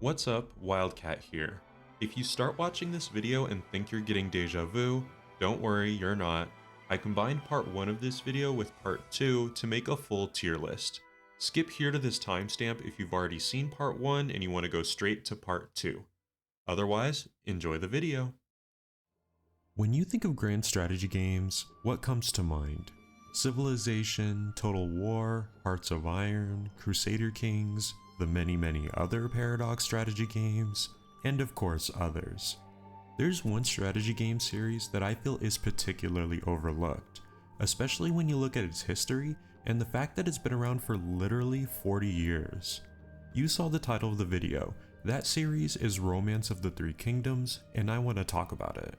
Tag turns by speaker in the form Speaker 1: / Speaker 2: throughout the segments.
Speaker 1: What's up, Wildcat here. If you start watching this video and think you're getting deja vu, don't worry, you're not. I combined part 1 of this video with part 2 to make a full tier list. Skip here to this timestamp if you've already seen part 1 and you want to go straight to part 2. Otherwise, enjoy the video. When you think of grand strategy games, what comes to mind? Civilization, Total War, Hearts of Iron, Crusader Kings, the many other Paradox strategy games, and of course others. There's one strategy game series that I feel is particularly overlooked, especially when you look at its history and the fact that it's been around for literally 40 years. You saw the title of the video. That series is Romance of the Three Kingdoms, and I want to talk about it.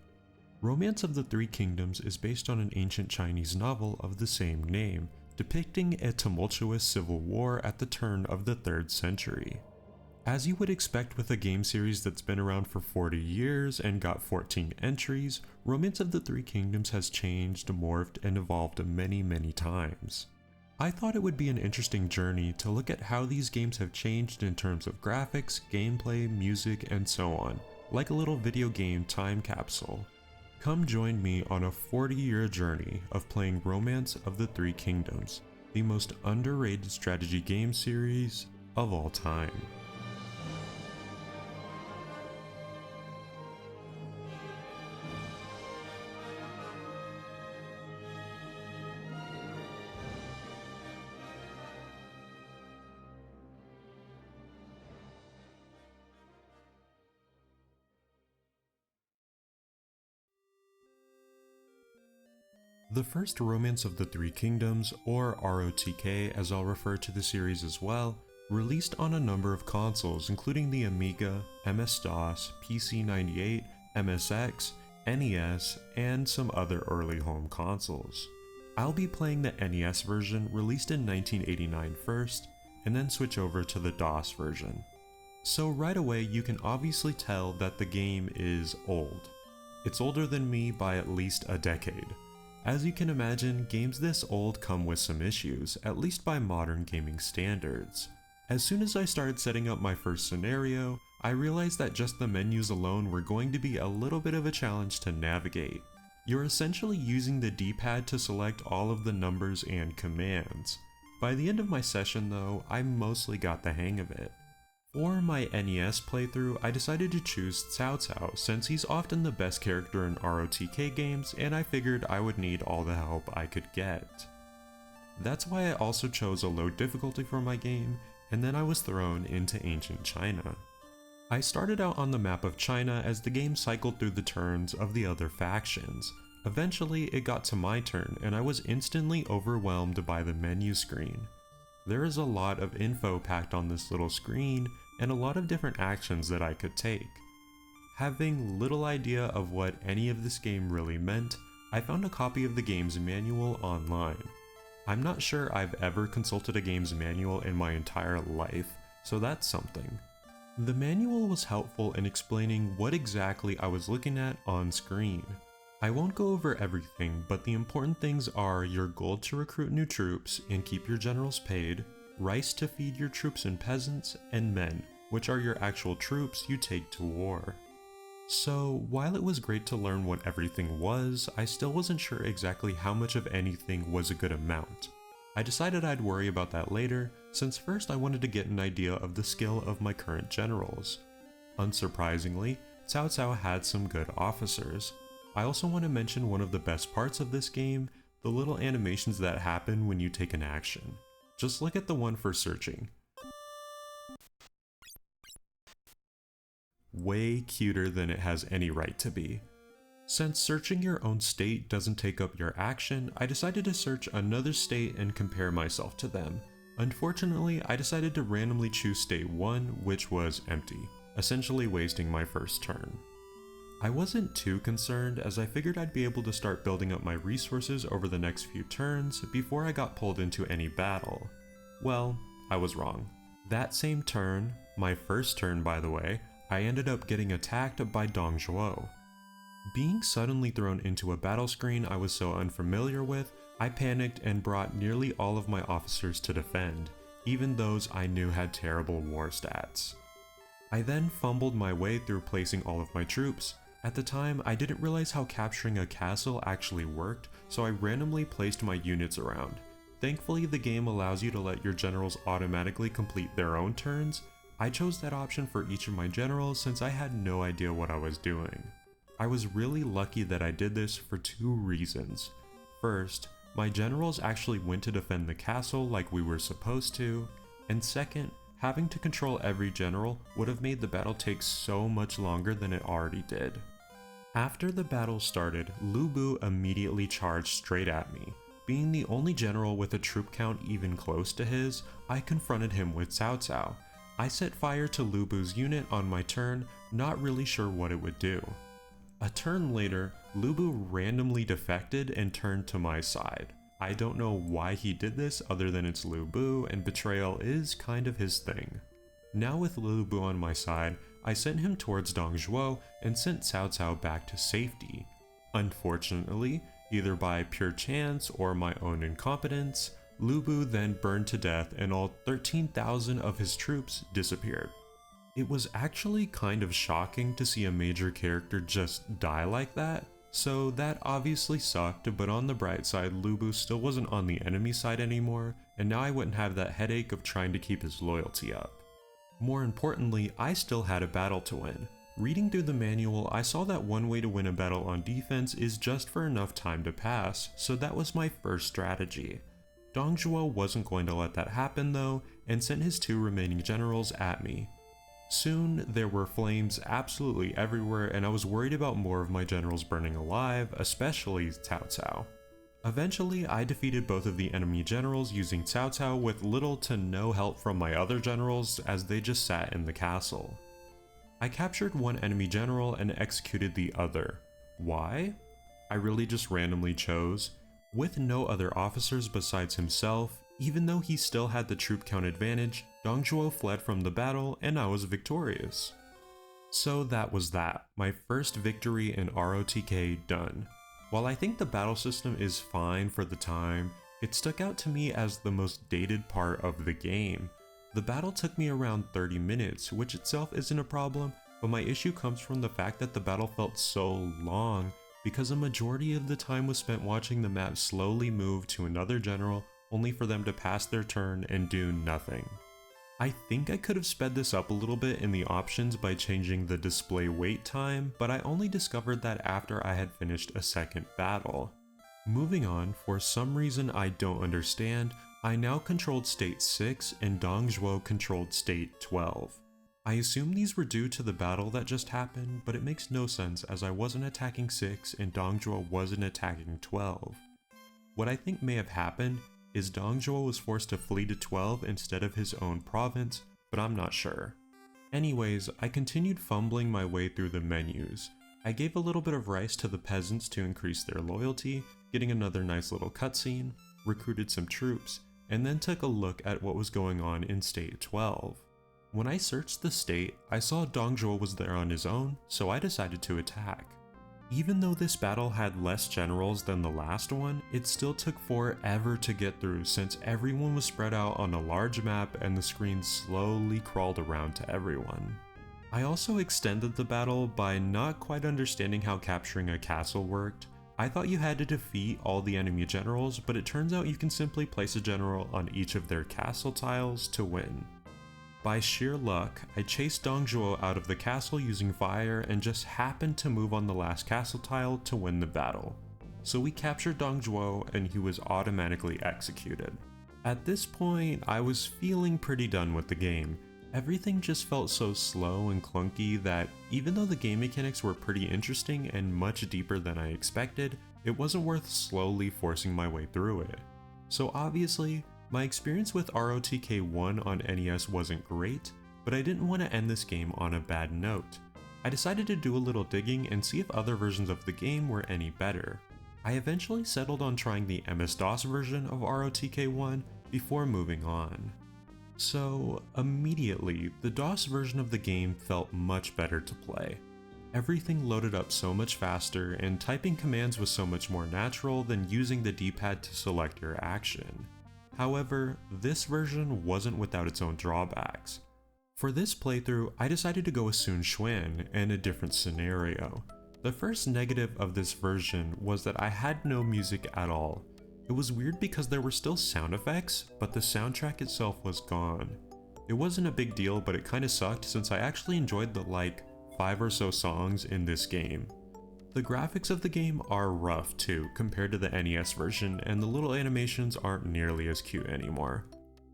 Speaker 1: Romance of the Three Kingdoms is based on an ancient Chinese novel of the same name, depicting a tumultuous civil war at the turn of the 3rd century. As you would expect with a game series that's been around for 40 years and got 14 entries, Romance of the Three Kingdoms has changed, morphed, and evolved many times. I thought it would be an interesting journey to look at how these games have changed in terms of graphics, gameplay, music, and so on, like a little video game time capsule. Come join me on a 40-year journey of playing Romance of the Three Kingdoms, the most underrated strategy game series of all time. The first Romance of the Three Kingdoms, or ROTK as I'll refer to the series as well, released on a number of consoles including the Amiga, MS-DOS, PC-98, MSX, NES, and some other early home consoles. I'll be playing the NES version released in 1989 first, and then switch over to the DOS version. So right away you can obviously tell that the game is old. It's older than me by at least a decade. As you can imagine, games this old come with some issues, at least by modern gaming standards. As soon as I started setting up my first scenario, I realized that just the menus alone were going to be a little bit of a challenge to navigate. You're essentially using the D-pad to select all of the numbers and commands. By the end of my session though, I mostly got the hang of it. For my NES playthrough, I decided to choose Cao Cao since he's often the best character in ROTK games and I figured I would need all the help I could get. That's why I also chose a low difficulty for my game, and then I was thrown into ancient China. I started out on the map of China as the game cycled through the turns of the other factions. Eventually it got to my turn and I was instantly overwhelmed by the menu screen. There is a lot of info packed on this little screen and a lot of different actions that I could take. Having little idea of what any of this game really meant, I found a copy of the game's manual online. I'm not sure I've ever consulted a game's manual in my entire life, so that's something. The manual was helpful in explaining what exactly I was looking at on screen. I won't go over everything, but the important things are your goal to recruit new troops and keep your generals paid, rice to feed your troops and peasants, and men, which are your actual troops you take to war. So while it was great to learn what everything was, I still wasn't sure exactly how much of anything was a good amount. I decided I'd worry about that later, since first I wanted to get an idea of the skill of my current generals. Unsurprisingly, Cao Cao had some good officers. I also want to mention one of the best parts of this game, the little animations that happen when you take an action. Just look at the one for searching. Way cuter than it has any right to be. Since searching your own state doesn't take up your action, I decided to search another state and compare myself to them. Unfortunately, I decided to randomly choose state 1, which was empty, essentially wasting my first turn. I wasn't too concerned as I figured I'd be able to start building up my resources over the next few turns before I got pulled into any battle. Well, I was wrong. That same turn, my first turn by the way, I ended up getting attacked by Dong Zhuo. Being suddenly thrown into a battle screen I was so unfamiliar with, I panicked and brought nearly all of my officers to defend, even those I knew had terrible war stats. I then fumbled my way through placing all of my troops. At the time, I didn't realize how capturing a castle actually worked, so I randomly placed my units around. Thankfully, the game allows you to let your generals automatically complete their own turns. I chose that option for each of my generals since I had no idea what I was doing. I was really lucky that I did this for two reasons. First, my generals actually went to defend the castle like we were supposed to, and second, having to control every general would have made the battle take so much longer than it already did. After the battle started, Lu Bu immediately charged straight at me. Being the only general with a troop count even close to his, I confronted him with Cao Cao. I set fire to Lu Bu's unit on my turn, not really sure what it would do. A turn later, Lu Bu randomly defected and turned to my side. I don't know why he did this other than it's Lu Bu and betrayal is kind of his thing. Now with Lu Bu on my side, I sent him towards Dong Zhuo and sent Cao Cao back to safety. Unfortunately, either by pure chance or my own incompetence, Lu Bu then burned to death and all 13,000 of his troops disappeared. It was actually kind of shocking to see a major character just die like that, so that obviously sucked, but on the bright side, Lu Bu still wasn't on the enemy side anymore, and now I wouldn't have that headache of trying to keep his loyalty up. More importantly, I still had a battle to win. Reading through the manual, I saw that one way to win a battle on defense is just for enough time to pass, so that was my first strategy. Dong Zhuo wasn't going to let that happen though, and sent his two remaining generals at me. Soon, there were flames absolutely everywhere and I was worried about more of my generals burning alive, especially Cao Cao. Eventually, I defeated both of the enemy generals using Cao Cao with little to no help from my other generals as they just sat in the castle. I captured one enemy general and executed the other. Why? I really just randomly chose. With no other officers besides himself, even though he still had the troop count advantage, Dong Zhuo fled from the battle and I was victorious. So that was that, my first victory in ROTK done. While I think the battle system is fine for the time, it stuck out to me as the most dated part of the game. The battle took me around 30 minutes, which itself isn't a problem, but my issue comes from the fact that the battle felt so long because a majority of the time was spent watching the map slowly move to another general only for them to pass their turn and do nothing. I think I could have sped this up a little bit in the options by changing the display wait time, but I only discovered that after I had finished a second battle. Moving on, for some reason I don't understand, I now controlled state 6 and Dong Zhuo controlled state 12. I assume these were due to the battle that just happened, but it makes no sense as I wasn't attacking 6 and Dong Zhuo wasn't attacking 12. What I think may have happened is Dong Zhuo was forced to flee to 12 instead of his own province, but I'm not sure. Anyways, I continued fumbling my way through the menus. I gave a little bit of rice to the peasants to increase their loyalty, getting another nice little cutscene, recruited some troops, and then took a look at what was going on in state 12. When I searched the state, I saw Dong Zhuo was there on his own, so I decided to attack. Even though this battle had less generals than the last one, it still took forever to get through since everyone was spread out on a large map and the screen slowly crawled around to everyone. I also extended the battle by not quite understanding how capturing a castle worked. I thought you had to defeat all the enemy generals, but it turns out you can simply place a general on each of their castle tiles to win. By sheer luck, I chased Dong Zhuo out of the castle using fire and just happened to move on the last castle tile to win the battle. So we captured Dong Zhuo and he was automatically executed. At this point, I was feeling pretty done with the game. Everything just felt so slow and clunky that even though the game mechanics were pretty interesting and much deeper than I expected, it wasn't worth slowly forcing my way through it. So obviously, my experience with ROTK 1 on NES wasn't great, but I didn't want to end this game on a bad note. I decided to do a little digging and see if other versions of the game were any better. I eventually settled on trying the MS-DOS version of ROTK 1 before moving on. So, immediately, the DOS version of the game felt much better to play. Everything loaded up so much faster, and typing commands was so much more natural than using the D-pad to select your action. However, this version wasn't without its own drawbacks. For this playthrough, I decided to go with Sun Xuan and a different scenario. The first negative of this version was that I had no music at all. It was weird because there were still sound effects, but the soundtrack itself was gone. It wasn't a big deal, but it kinda sucked since I actually enjoyed the 5 or so songs in this game. The graphics of the game are rough too compared to the NES version, and the little animations aren't nearly as cute anymore.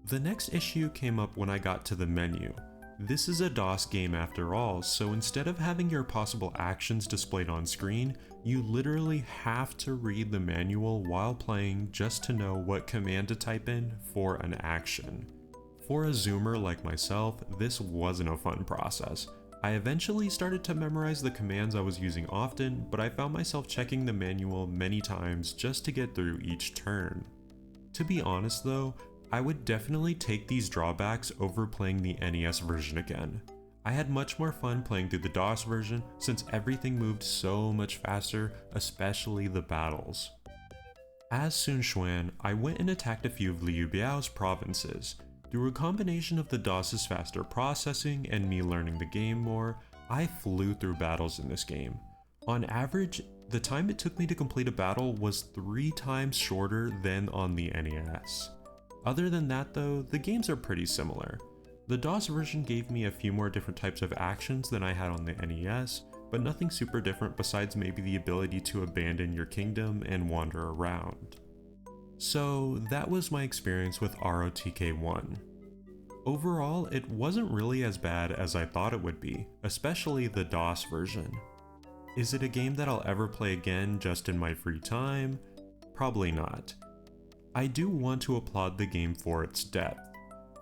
Speaker 1: The next issue came up when I got to the menu. This is a DOS game after all, so instead of having your possible actions displayed on screen, you literally have to read the manual while playing just to know what command to type in for an action. For a zoomer like myself, this wasn't a fun process. I eventually started to memorize the commands I was using often, but I found myself checking the manual many times just to get through each turn. To be honest though, I would definitely take these drawbacks over playing the NES version again. I had much more fun playing through the DOS version since everything moved so much faster, especially the battles. As Sun Xuan, I went and attacked a few of Liu Biao's provinces. Through a combination of the DOS's faster processing and me learning the game more, I flew through battles in this game. On average, the time it took me to complete a battle was 3 times shorter than on the NES. Other than that though, the games are pretty similar. The DOS version gave me a few more different types of actions than I had on the NES, but nothing super different besides maybe the ability to abandon your kingdom and wander around. So that was my experience with ROTK 1. Overall, it wasn't really as bad as I thought it would be, especially the DOS version. Is it a game that I'll ever play again just in my free time? Probably not. I do want to applaud the game for its depth.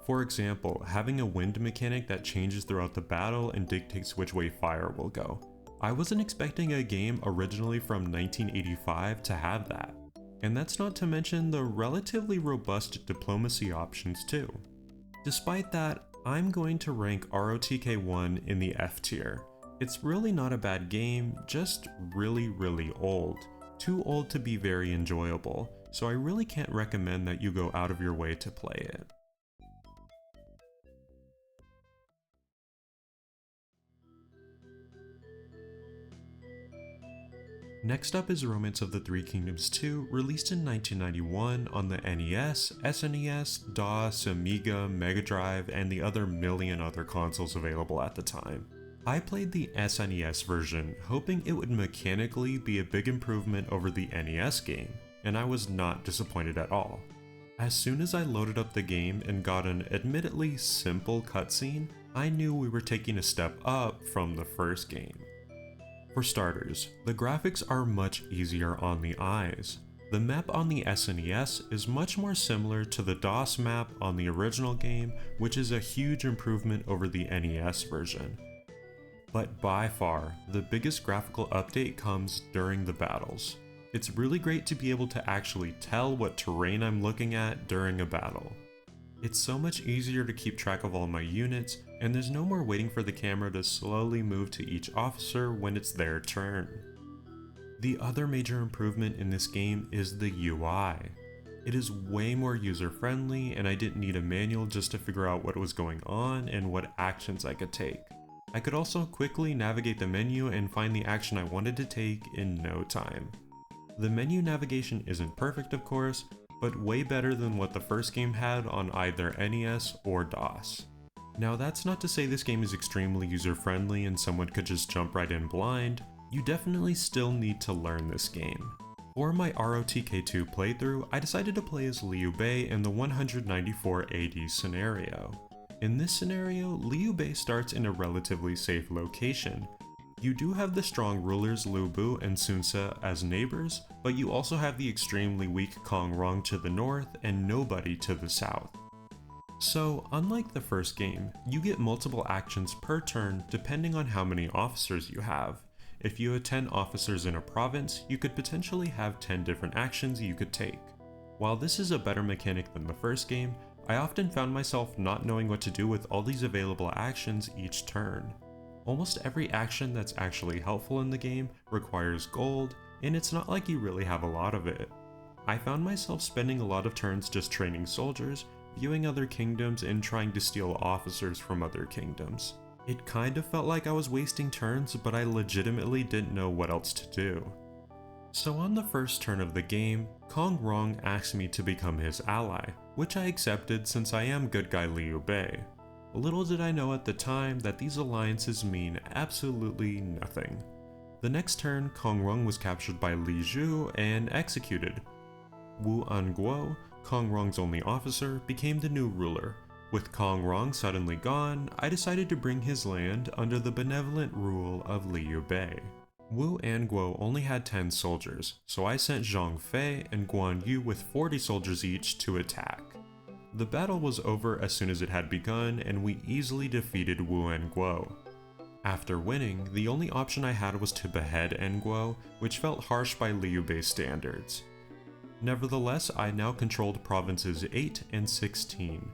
Speaker 1: For example, having a wind mechanic that changes throughout the battle and dictates which way fire will go. I wasn't expecting a game originally from 1985 to have that. And that's not to mention the relatively robust diplomacy options too. Despite that, I'm going to rank ROTK 1 in the F tier. It's really not a bad game, just really old. Too old to be very enjoyable, so I really can't recommend that you go out of your way to play it. Next up is Romance of the Three Kingdoms 2, released in 1991 on the NES, SNES, DOS, Amiga, Mega Drive, and the other million other consoles available at the time. I played the SNES version, hoping it would mechanically be a big improvement over the NES game, and I was not disappointed at all. As soon as I loaded up the game and got an admittedly simple cutscene, I knew we were taking a step up from the first game. For starters, the graphics are much easier on the eyes. The map on the SNES is much more similar to the DOS map on the original game, which is a huge improvement over the NES version. But by far, the biggest graphical update comes during the battles. It's really great to be able to actually tell what terrain I'm looking at during a battle. It's so much easier to keep track of all my units, and there's no more waiting for the camera to slowly move to each officer when it's their turn. The other major improvement in this game is the UI. It is way more user-friendly, and I didn't need a manual just to figure out what was going on and what actions I could take. I could also quickly navigate the menu and find the action I wanted to take in no time. The menu navigation isn't perfect of course, but way better than what the first game had on either NES or DOS. Now that's not to say this game is extremely user-friendly and someone could just jump right in blind. You definitely still need to learn this game. For my ROTK2 playthrough, I decided to play as Liu Bei in the 194 AD scenario. In this scenario, Liu Bei starts in a relatively safe location. You do have the strong rulers Lu Bu and Sun Ce as neighbors, but you also have the extremely weak Kong Rong to the north and nobody to the south. So, unlike the first game, you get multiple actions per turn depending on how many officers you have. If you had 10 officers in a province, you could potentially have 10 different actions you could take. While this is a better mechanic than the first game, I often found myself not knowing what to do with all these available actions each turn. Almost every action that's actually helpful in the game requires gold, and it's not like you really have a lot of it. I found myself spending a lot of turns just training soldiers, viewing other kingdoms and trying to steal officers from other kingdoms. It kind of felt like I was wasting turns, but I legitimately didn't know what else to do. So on the first turn of the game, Kong Rong asked me to become his ally, which I accepted since I am good guy Liu Bei. Little did I know at the time that these alliances mean absolutely nothing. The next turn, Kong Rong was captured by Li Zhu and executed. Wu Anguo, Kong Rong's only officer, became the new ruler. With Kong Rong suddenly gone, I decided to bring his land under the benevolent rule of Liu Bei. Wu Anguo only had 10 soldiers, so I sent Zhang Fei and Guan Yu with 40 soldiers each to attack. The battle was over as soon as it had begun, and we easily defeated Wu Anguo. After winning, the only option I had was to behead Anguo, which felt harsh by Liu Bei standards. Nevertheless, I now controlled provinces 8 and 16.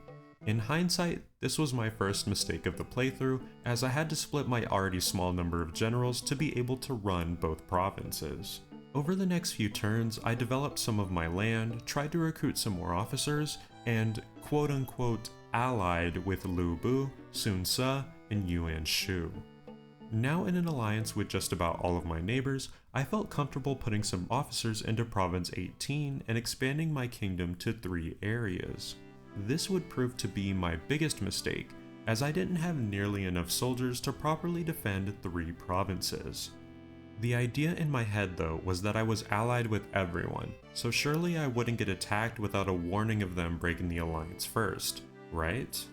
Speaker 1: In hindsight, this was my first mistake of the playthrough, as I had to split my already small number of generals to be able to run both provinces. Over the next few turns, I developed some of my land, tried to recruit some more officers, and quote-unquote allied with Lu Bu, Sun Ce, and Yuan Shu. Now in an alliance with just about all of my neighbors, I felt comfortable putting some officers into Province 18 and expanding my kingdom to 3 areas. This would prove to be my biggest mistake, as I didn't have nearly enough soldiers to properly defend 3 provinces. The idea in my head though was that I was allied with everyone, so surely I wouldn't get attacked without a warning of them breaking the alliance first, right?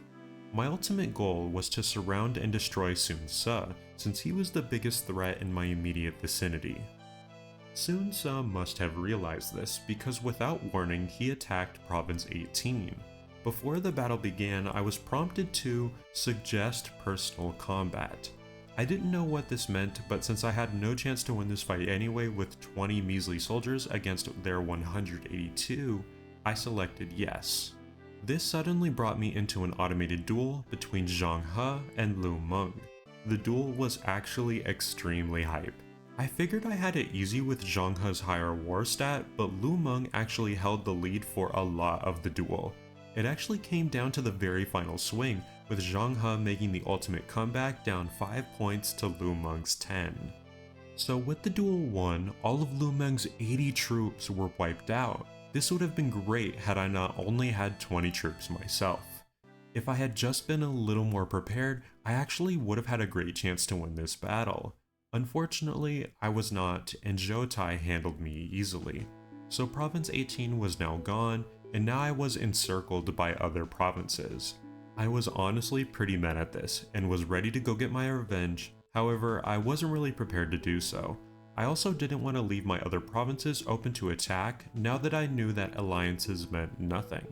Speaker 1: My ultimate goal was to surround and destroy Sun Ce, since he was the biggest threat in my immediate vicinity. Sun Ce must have realized this, because without warning he attacked Province 18. Before the battle began, I was prompted to suggest personal combat. I didn't know what this meant, but since I had no chance to win this fight anyway with 20 measly soldiers against their 182, I selected yes. This suddenly brought me into an automated duel between Zhang He and Lu Meng. The duel was actually extremely hype. I figured I had it easy with Zhang He's higher war stat, but Lu Meng actually held the lead for a lot of the duel. It actually came down to the very final swing, with Zhang He making the ultimate comeback down 5 points to Lu Meng's 10. So with the duel won, all of Lu Meng's 80 troops were wiped out. This would have been great had I not only had 20 troops myself. If I had just been a little more prepared, I actually would have had a great chance to win this battle. Unfortunately, I was not, and Zhou Tai handled me easily. So Province 18 was now gone, and now I was encircled by other provinces. I was honestly pretty mad at this, and was ready to go get my revenge. However, I wasn't really prepared to do so. I also didn't want to leave my other provinces open to attack now that I knew that alliances meant nothing.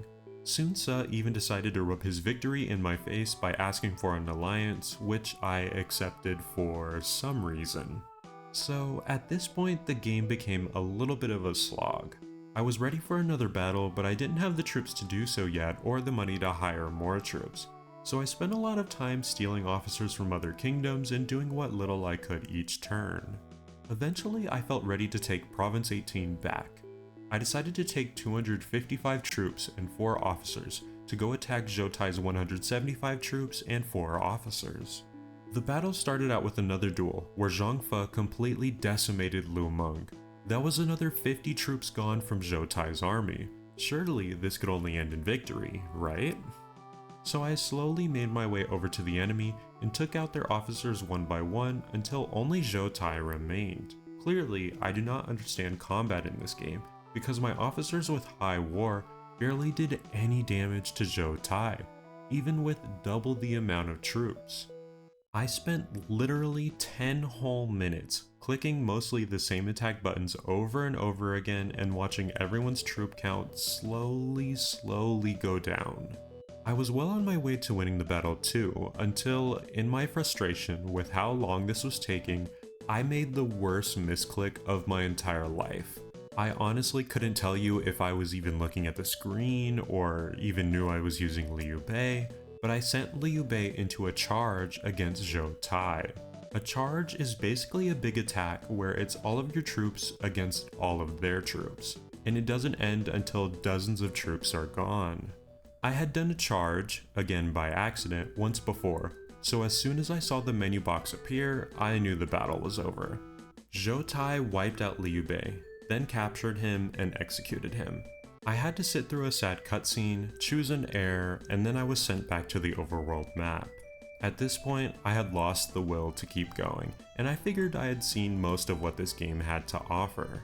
Speaker 1: Sun Ce even decided to rub his victory in my face by asking for an alliance, which I accepted for some reason. So at this point the game became a little bit of a slog. I was ready for another battle, but I didn't have the troops to do so yet or the money to hire more troops. So I spent a lot of time stealing officers from other kingdoms and doing what little I could each turn. Eventually I felt ready to take Province 18 back. I decided to take 255 troops and 4 officers to go attack Zhou Tai's 175 troops and 4 officers. The battle started out with another duel, where Zhang Fe completely decimated Lu Meng. That was another 50 troops gone from Zhou Tai's army. Surely this could only end in victory, right? So I slowly made my way over to the enemy and took out their officers one by one until only Zhou Tai remained. Clearly, I do not understand combat in this game, because my officers with high war barely did any damage to Zhou Tai, even with double the amount of troops. I spent literally 10 whole minutes clicking mostly the same attack buttons over and over again and watching everyone's troop count slowly go down. I was well on my way to winning the battle too, until, in my frustration with how long this was taking, I made the worst misclick of my entire life. I honestly couldn't tell you if I was even looking at the screen or even knew I was using Liu Bei, but I sent Liu Bei into a charge against Zhou Tai. A charge is basically a big attack where it's all of your troops against all of their troops, and it doesn't end until dozens of troops are gone. I had done a charge, again by accident, once before, so as soon as I saw the menu box appear, I knew the battle was over. Zhou Tai wiped out Liu Bei, then captured him and executed him. I had to sit through a sad cutscene, choose an heir, and then I was sent back to the overworld map. At this point, I had lost the will to keep going, and I figured I had seen most of what this game had to offer.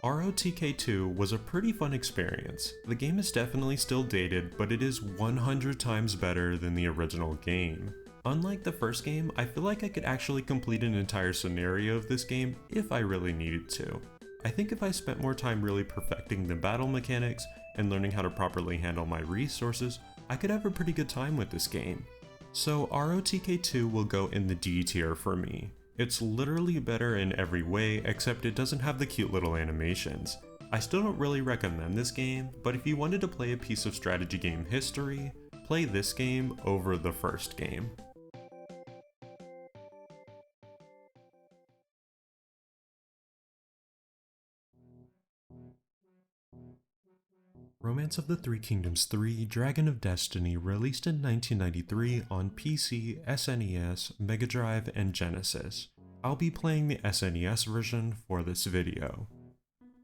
Speaker 1: ROTK 2 was a pretty fun experience. The game is definitely still dated, but it is 100 times better than the original game. Unlike the first game, I feel like I could actually complete an entire scenario of this game if I really needed to. I think if I spent more time really perfecting the battle mechanics and learning how to properly handle my resources, I could have a pretty good time with this game. So ROTK 2 will go in the D tier for me. It's literally better in every way, except it doesn't have the cute little animations. I still don't really recommend this game, but if you wanted to play a piece of strategy game history, play this game over the first game. Romance of the Three Kingdoms 3 Dragon of Destiny released in 1993 on PC, SNES, Mega Drive, and Genesis. I'll be playing the SNES version for this video.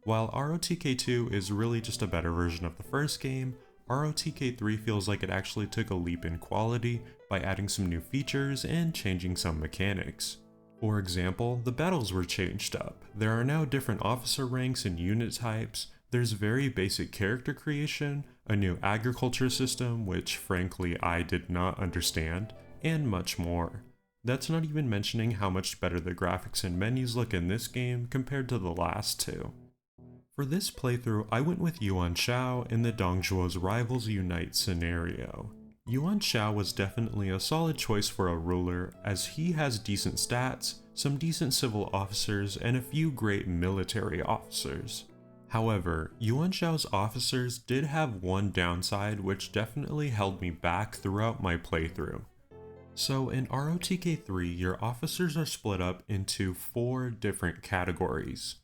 Speaker 1: While ROTK 2 is really just a better version of the first game, ROTK 3 feels like it actually took a leap in quality by adding some new features and changing some mechanics. For example, the battles were changed up. There are now different officer ranks and unit types. There's very basic character creation, a new agriculture system which frankly I did not understand, and much more. That's not even mentioning how much better the graphics and menus look in this game compared to the last two. For this playthrough, I went with Yuan Shao in the Dongzhuo's Rivals Unite scenario. Yuan Shao was definitely a solid choice for a ruler, as he has decent stats, some decent civil officers, and a few great military officers. However, Yuan Shao's officers did have one downside which definitely held me back throughout my playthrough. So in ROTK 3, your officers are split up into 4 different categories.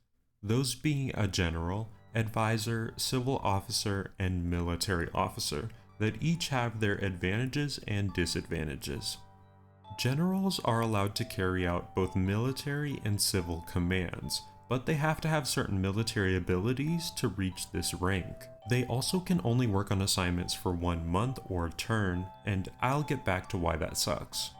Speaker 1: Those being a general, advisor, civil officer, and military officer that each have their advantages and disadvantages. Generals are allowed to carry out both military and civil commands, but they have to have certain military abilities to reach this rank. They also can only work on assignments for 1 month or turn, and I'll get back to why that sucks.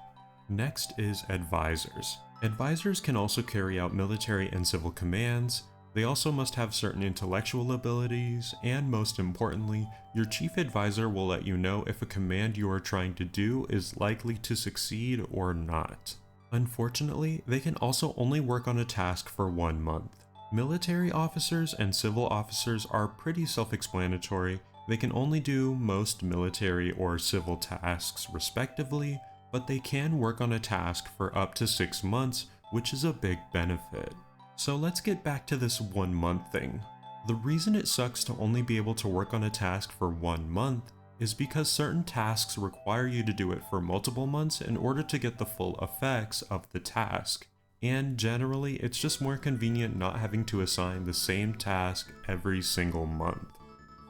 Speaker 1: Next is advisors. Advisors can also carry out military and civil commands. They also must have certain intellectual abilities, and most importantly, your chief advisor will let you know if a command you are trying to do is likely to succeed or not. Unfortunately, they can also only work on a task for 1 month. Military officers and civil officers are pretty self-explanatory. They can only do most military or civil tasks respectively, but they can work on a task for up to 6 months, which is a big benefit. So let's get back to this 1 month thing. The reason it sucks to only be able to work on a task for 1 month is because certain tasks require you to do it for multiple months in order to get the full effects of the task. And generally, it's just more convenient not having to assign the same task every single month.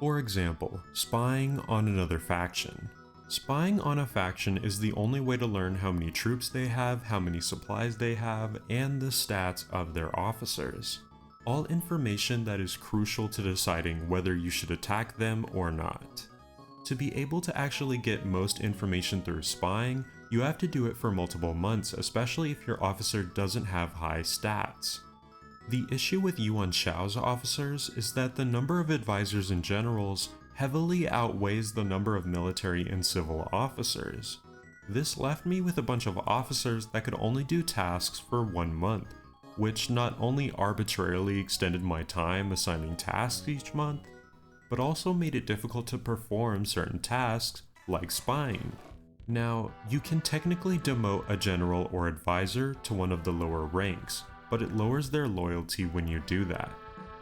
Speaker 1: For example, spying on another faction. Spying on a faction is the only way to learn how many troops they have, how many supplies they have, and the stats of their officers. All information that is crucial to deciding whether you should attack them or not. To be able to actually get most information through spying, you have to do it for multiple months, especially if your officer doesn't have high stats. The issue with Yuan Shao's officers is that the number of advisors and generals heavily outweighs the number of military and civil officers. This left me with a bunch of officers that could only do tasks for 1 month, which not only arbitrarily extended my time assigning tasks each month, but also made it difficult to perform certain tasks, like spying. Now, you can technically demote a general or advisor to one of the lower ranks, but it lowers their loyalty when you do that.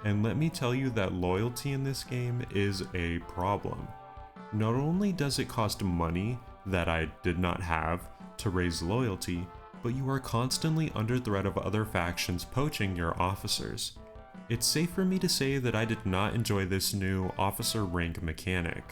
Speaker 1: And let me tell you that loyalty in this game is a problem. Not only does it cost money that I did not have to raise loyalty, but you are constantly under threat of other factions poaching your officers. It's safe for me to say that I did not enjoy this new officer rank mechanic.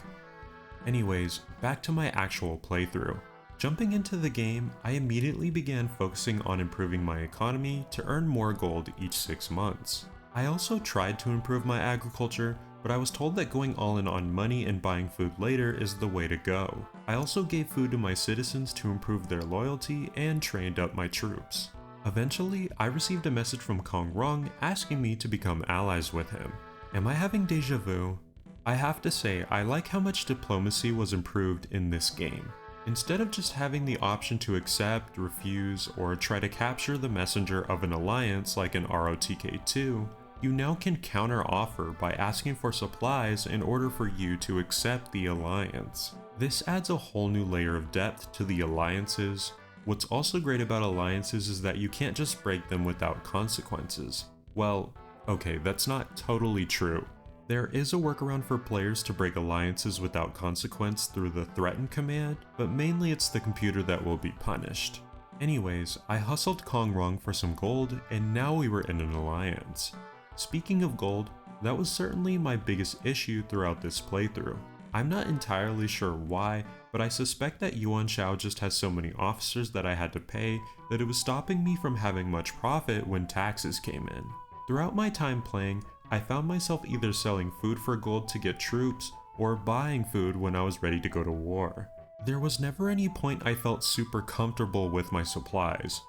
Speaker 1: Anyways, back to my actual playthrough. Jumping into the game, I immediately began focusing on improving my economy to earn more gold each 6 months. I also tried to improve my agriculture, but I was told that going all in on money and buying food later is the way to go. I also gave food to my citizens to improve their loyalty and trained up my troops. Eventually, I received a message from Kong Rong asking me to become allies with him. Am I having deja vu? I have to say, I like how much diplomacy was improved in this game. Instead of just having the option to accept, refuse, or try to capture the messenger of an alliance like in ROTK 2, you now can counter-offer by asking for supplies in order for you to accept the alliance. This adds a whole new layer of depth to the alliances. What's also great about alliances is that you can't just break them without consequences. Well, okay, that's not totally true. There is a workaround for players to break alliances without consequence through the threaten command, but mainly it's the computer that will be punished. Anyways, I hustled Kong Rong for some gold, and now we were in an alliance. Speaking of gold, that was certainly my biggest issue throughout this playthrough. I'm not entirely sure why, but I suspect that Yuan Shao just has so many officers that I had to pay that it was stopping me from having much profit when taxes came in. Throughout my time playing, I found myself either selling food for gold to get troops, or buying food when I was ready to go to war. There was never any point I felt super comfortable with my supplies.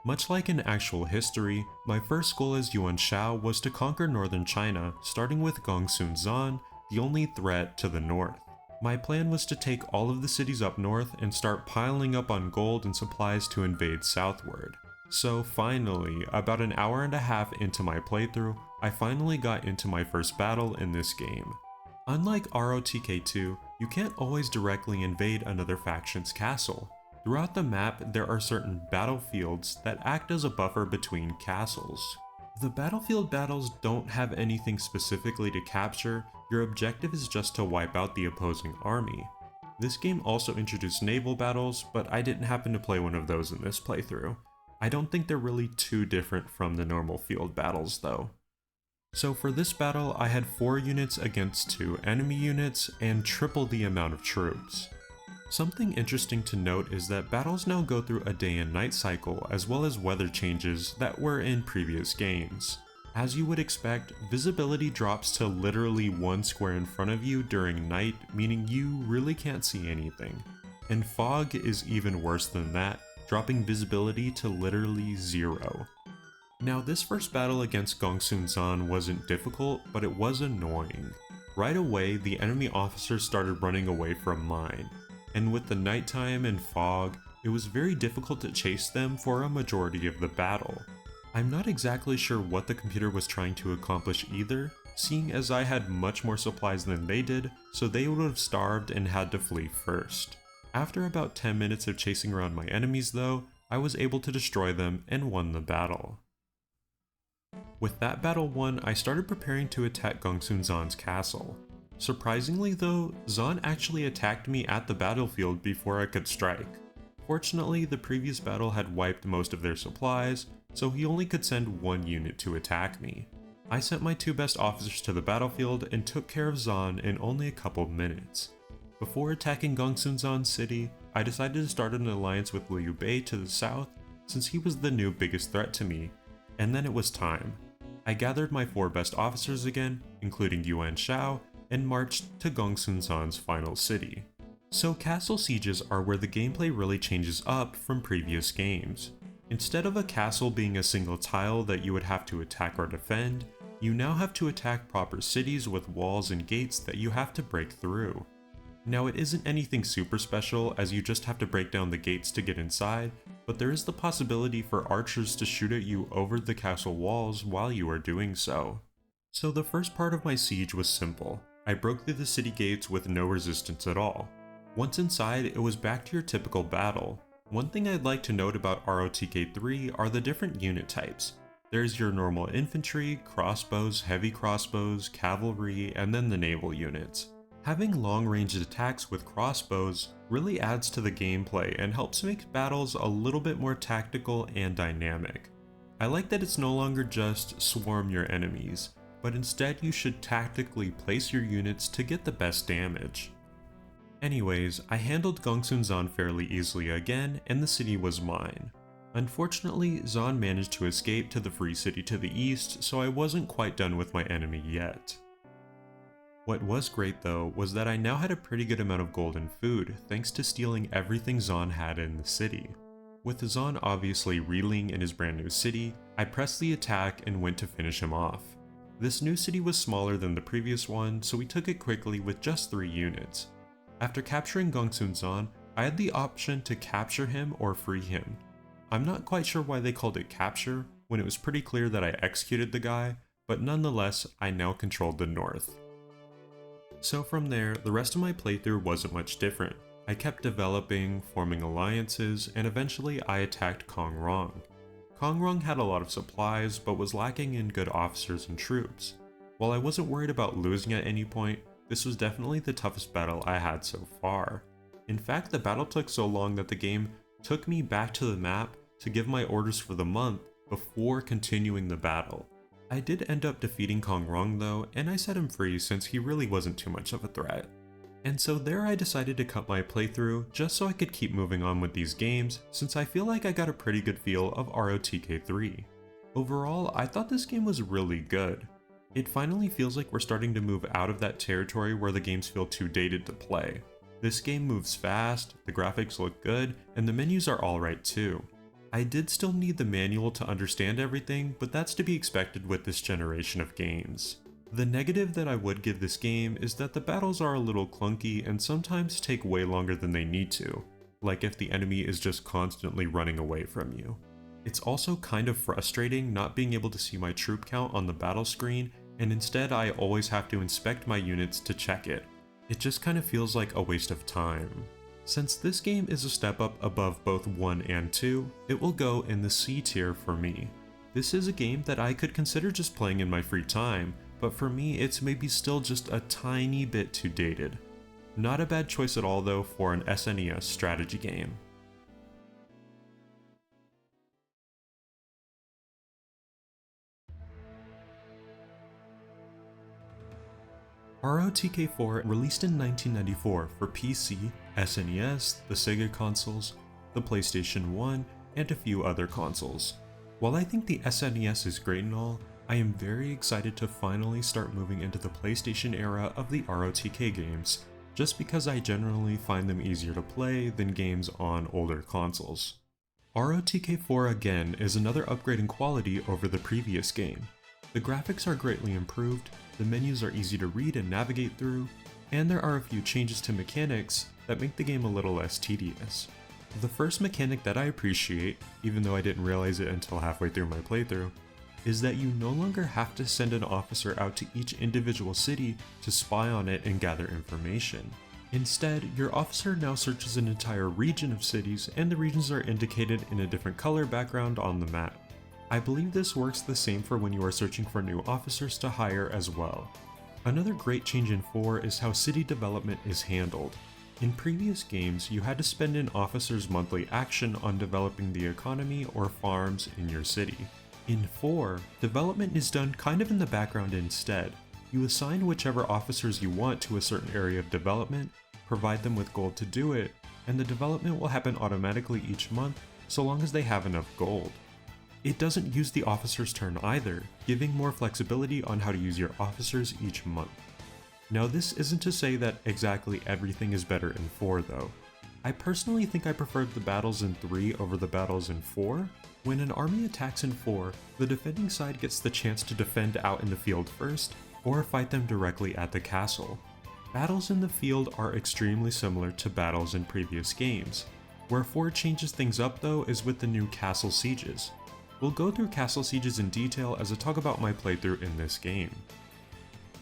Speaker 1: Much like in actual history, my first goal as Yuan Shao was to conquer northern China, starting with Gongsun Zan, the only threat to the north. My plan was to take all of the cities up north and start piling up on gold and supplies to invade southward. So finally, about an hour and a half into my playthrough, I finally got into my first battle in this game. Unlike ROTK 2, you can't always directly invade another faction's castle. Throughout the map, there are certain battlefields that act as a buffer between castles. The battlefield battles don't have anything specifically to capture, your objective is just to wipe out the opposing army. This game also introduced naval battles, but I didn't happen to play one of those in this playthrough. I don't think they're really too different from the normal field battles though. So for this battle, I had 4 units against 2 enemy units and triple the amount of troops. Something interesting to note is that battles now go through a day and night cycle as well as weather changes that were in previous games. As you would expect, visibility drops to literally 1 square in front of you during night, meaning you really can't see anything. And fog is even worse than that, dropping visibility to literally 0. Now this first battle against Gongsun Zan wasn't difficult, but it was annoying. Right away, the enemy officers started running away from mine, and with the nighttime and fog, it was very difficult to chase them for a majority of the battle. I'm not exactly sure what the computer was trying to accomplish either, seeing as I had much more supplies than they did, so they would have starved and had to flee first. After about 10 minutes of chasing around my enemies though, I was able to destroy them and won the battle. With that battle won, I started preparing to attack Gongsun Zan's castle. Surprisingly though, Zan actually attacked me at the battlefield before I could strike. Fortunately, the previous battle had wiped most of their supplies, so he only could send 1 unit to attack me. I sent my 2 best officers to the battlefield and took care of Zan in only a couple minutes. Before attacking Gongsun Zan's city, I decided to start an alliance with Liu Bei to the south since he was the new biggest threat to me, and then it was time. I gathered my 4 best officers again, including Yuan Shao, and marched to Gongsun Zan's final city. So castle sieges are where the gameplay really changes up from previous games. Instead of a castle being a single tile that you would have to attack or defend, you now have to attack proper cities with walls and gates that you have to break through. Now it isn't anything super special as you just have to break down the gates to get inside, but there is the possibility for archers to shoot at you over the castle walls while you are doing so. So the first part of my siege was simple. I broke through the city gates with no resistance at all. Once inside, it was back to your typical battle. One thing I'd like to note about ROTK 3 are the different unit types. There's your normal infantry, crossbows, heavy crossbows, cavalry, and then the naval units. Having long-ranged attacks with crossbows really adds to the gameplay and helps make battles a little bit more tactical and dynamic. I like that it's no longer just swarm your enemies, but instead you should tactically place your units to get the best damage. Anyways, I handled Gongsun Zan fairly easily again, and the city was mine. Unfortunately, Zan managed to escape to the free city to the east, so I wasn't quite done with my enemy yet. What was great though was that I now had a pretty good amount of gold and food thanks to stealing everything Zan had in the city. With Zan obviously reeling in his brand new city, I pressed the attack and went to finish him off. This new city was smaller than the previous one, so we took it quickly with just 3 units. After capturing Gongsun Zan, I had the option to capture him or free him. I'm not quite sure why they called it capture when it was pretty clear that I executed the guy, but nonetheless, I now controlled the north. So from there, the rest of my playthrough wasn't much different. I kept developing, forming alliances, and eventually I attacked Kongrong. Kongrong had a lot of supplies, but was lacking in good officers and troops. While I wasn't worried about losing at any point, this was definitely the toughest battle I had so far. In fact, the battle took so long that the game took me back to the map to give my orders for the month before continuing the battle. I did end up defeating Kongrong though, and I set him free since he really wasn't too much of a threat. And so there I decided to cut my playthrough just so I could keep moving on with these games, since I feel like I got a pretty good feel of ROTK 3. Overall, I thought this game was really good. It finally feels like we're starting to move out of that territory where the games feel too dated to play. This game moves fast, the graphics look good, and the menus are alright too. I did still need the manual to understand everything, but that's to be expected with this generation of games. The negative that I would give this game is that the battles are a little clunky and sometimes take way longer than they need to, like if the enemy is just constantly running away from you. It's also kind of frustrating not being able to see my troop count on the battle screen, and instead I always have to inspect my units to check it. It just kind of feels like a waste of time. Since this game is a step up above both 1 and 2, it will go in the C tier for me. This is a game that I could consider just playing in my free time, but for me it's maybe still just a tiny bit too dated. Not a bad choice at all though for an SNES strategy game. ROTK 4 released in 1994 for PC, SNES, the Sega consoles, the PlayStation 1, and a few other consoles. While I think the SNES is great and all, I am very excited to finally start moving into the PlayStation era of the ROTK games, just because I generally find them easier to play than games on older consoles. ROTK 4 again is another upgrade in quality over the previous game. The graphics are greatly improved, the menus are easy to read and navigate through, and there are a few changes to mechanics that make the game a little less tedious. The first mechanic that I appreciate, even though I didn't realize it until halfway through my playthrough, is that you no longer have to send an officer out to each individual city to spy on it and gather information. Instead, your officer now searches an entire region of cities, and the regions are indicated in a different color background on the map. I believe this works the same for when you are searching for new officers to hire as well. Another great change in 4 is how city development is handled. In previous games, you had to spend an officer's monthly action on developing the economy or farms in your city. In 4, development is done kind of in the background instead. You assign whichever officers you want to a certain area of development, provide them with gold to do it, and the development will happen automatically each month so long as they have enough gold. It doesn't use the officer's turn either, giving more flexibility on how to use your officers each month. Now this isn't to say that exactly everything is better in 4 though. I personally think I preferred the battles in 3 over the battles in 4. When an army attacks in 4, the defending side gets the chance to defend out in the field first, or fight them directly at the castle. Battles in the field are extremely similar to battles in previous games. Where 4 changes things up though is with the new castle sieges. We'll go through castle sieges in detail as I talk about my playthrough in this game.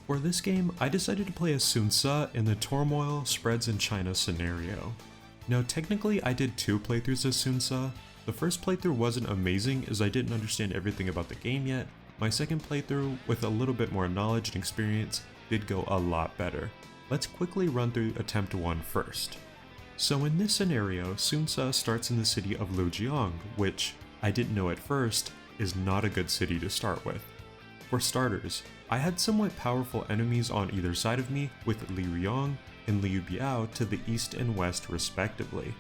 Speaker 1: For this game, I decided to play as Sun Ce in the Turmoil Spreads in China scenario. Now technically I did 2 playthroughs as Sun Ce. The first playthrough wasn't amazing as I didn't understand everything about the game yet. My second playthrough, with a little bit more knowledge and experience, did go a lot better. Let's quickly run through attempt 1 first. So in this scenario, Sun Ce starts in the city of Lujiang, which, I didn't know at first, is not a good city to start with. For starters, I had somewhat powerful enemies on either side of me with Li Riyong, and Liu Biao to the east and west respectively.